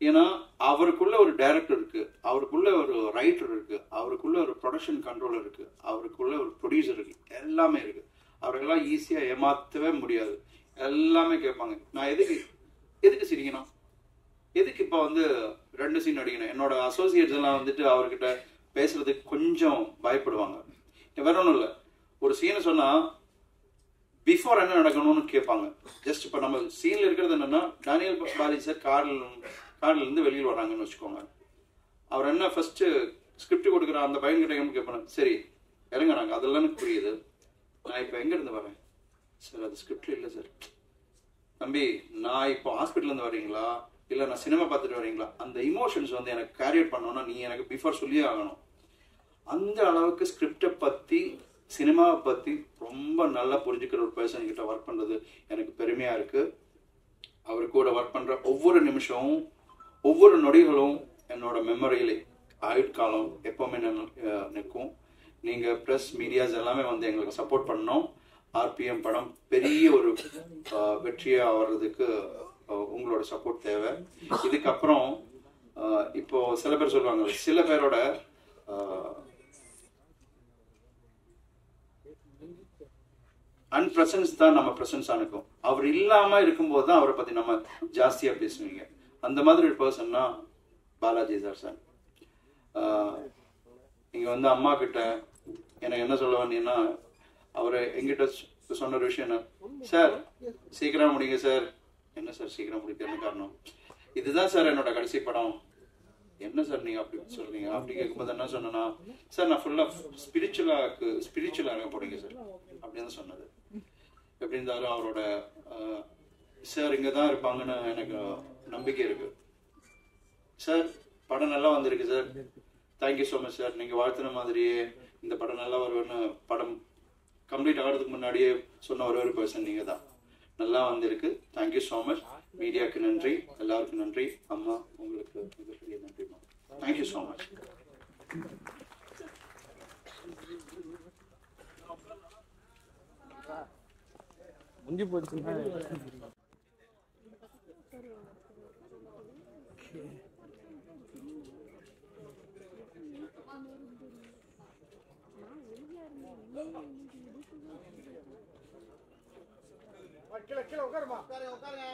ஏன்னா அவருக்குள்ள ஒரு டைரக்டர் இருக்கு, அவருக்குள்ள ஒரு ரைட்டர் இருக்கு, அவருக்குள்ள ஒரு ப்ரொடக்ஷன் கண்ட்ரோலர் இருக்கு, அவருக்குள்ள ஒரு ப்ரொடியூசர் இருக்கு, எல்லாமே இருக்கு. அவர்களெல்லாம் ஈஸியா ஏமாத்தவே முடியாது. எல்லாமே கேட்பாங்க நான் எதுக்கு சிரிக்கணும், எதுக்கு இப்ப வந்து 2 சீன் அடிக்கணும். என்னோட அசோசியேட்ஸ் எல்லாம் வந்துட்டு அவர்கிட்ட பேசுறதுக்கு கொஞ்சம் பயப்படுவாங்க. வேற ஒன்றும் இல்லை, ஒரு சீனை சொன்னா பிஃபோர் என்ன நடக்கணும்னு கேட்பாங்க. ஜஸ்ட் இப்ப நம்ம சீன்ல இருக்கிறது என்னன்னா டேனியல் பாலாஜி சார் கார்ல இருந்து வெளியில் வராங்கன்னு வச்சுக்கோங்க. அவர் என்ன ஃபர்ஸ்ட் ஸ்கிரிப்ட் கொடுக்குற அந்த பையன் கிட்ட கேட்பாங்க, சரி இறங்குறாங்க, அதெல்லாம் எனக்கு புரியுது, நான் இப்ப எங்க இருந்து வரேன் சார், அது ஸ்கிரிப்ட்ல இல்லை சார். தம்பி நான் இப்போ ஹாஸ்பிட்டல் இருந்து வரீங்களா இல்ல நான் சினிமா பார்த்துட்டு வரீங்களா, அந்த இமோஷன்ஸ் வந்து எனக்கு கேரியர் பண்ணணும்னா நீ எனக்கு பிஃபோர் சொல்லியே ஆகணும். அந்த அளவுக்கு ஸ்கிரிப்டை பத்தி சினிமாவை பத்தி ரொம்ப நல்லா புரிஞ்சுக்கிற ஒரு பர்சன் கிட்ட ஒர்க் பண்றது எனக்கு பெருமையா இருக்கு. அவர் கூட ஒர்க் பண்ற ஒவ்வொரு நிமிஷமும் ஒவ்வொரு நொடிகளும் என்னோட மெமரியில ஆயுட்காலம் எப்பவுமே நிற்கும். நீங்க பிரஸ் மீடியாஸ் எல்லாமே வந்து எங்களுக்கு சப்போர்ட் பண்ணோம். ஆர்பிஎம் படம் பெரிய ஒரு வெற்றியா வர்றதுக்கு உங்களோட சப்போர்ட் தேவை. இதுக்கப்புறம் இப்போ சில பேர் சொல்லுவாங்க, சில பேரோட அன்பிரசன்ஸ் தான் நம்ம பிரசன்ஸா இருக்கும். அவர் இல்லாம இருக்கும்போது தான் அவரை பத்தி நம்ம ஜாஸ்தியா பேசுவீங்க. அந்த மாதிரி ஒரு பர்சன்னா பாலாஜி சார். நீங்க வந்து அம்மா கிட்ட எனக்கு என்ன சொல்ல வந்தீங்கன்னா, அவரு எங்கிட்ட சொன்ன ஒரு விஷயம் என்ன, சார் சீக்கிரம் முடிங்க சார். என்ன சார் சீக்கிரம் முடிக்க என்ன காரணம், இதுதான் சார் என்னோட கடைசி படம். என்ன சார் நீங்க அப்படி சொல்றீங்க, அப்படி கேட்கும்போது என்ன சொன்னா, சார் நான் ஃபுல்லா ஸ்பிரிச்சுவலா இருக்க போறீங்க சார் அப்படின்னு சொன்னது. எப்படி இருந்தாலும் அவரோட சார் இங்கதான் இருப்பாங்கன்னு எனக்கு நம்பிக்கை இருக்கு. சார் படம் நல்லா வந்திருக்கு sir, thank you so much sir. நீங்க வாழ்த்துன மாதிரியே இந்த படம் நல்லா வருவேன்னு படம் கம்ப்ளீட் ஆகிறதுக்கு முன்னாடியே சொன்ன ஒரு பர்சன் நீங்க தான். நல்லா வந்திருக்கு, தேங்க்யூ ஸோ மச். மீடியாவுக்கு நன்றி, எல்லாருக்கும் நன்றி. அம்மா உங்களுக்கு மிகப்பெரிய நன்றிமா, தேங்க்யூ ஸோ மச். முங்கி போச்சுன்னா கீழே உட்காருமா, உட்காருங்க.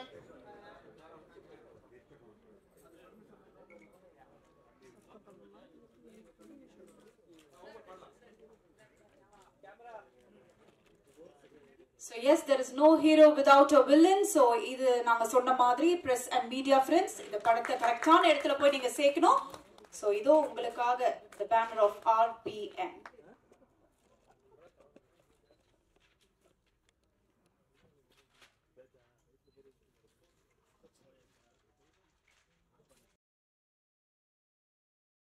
So yes, there is no hero without a villain. So இது நாங்க சொன்ன மாதிரி press and media friends இந்த படத்தை கரெக்டான இடத்துல போய் நீங்க சேர்க்கணும். So இதோ உங்களுக்காக the banner of RPM.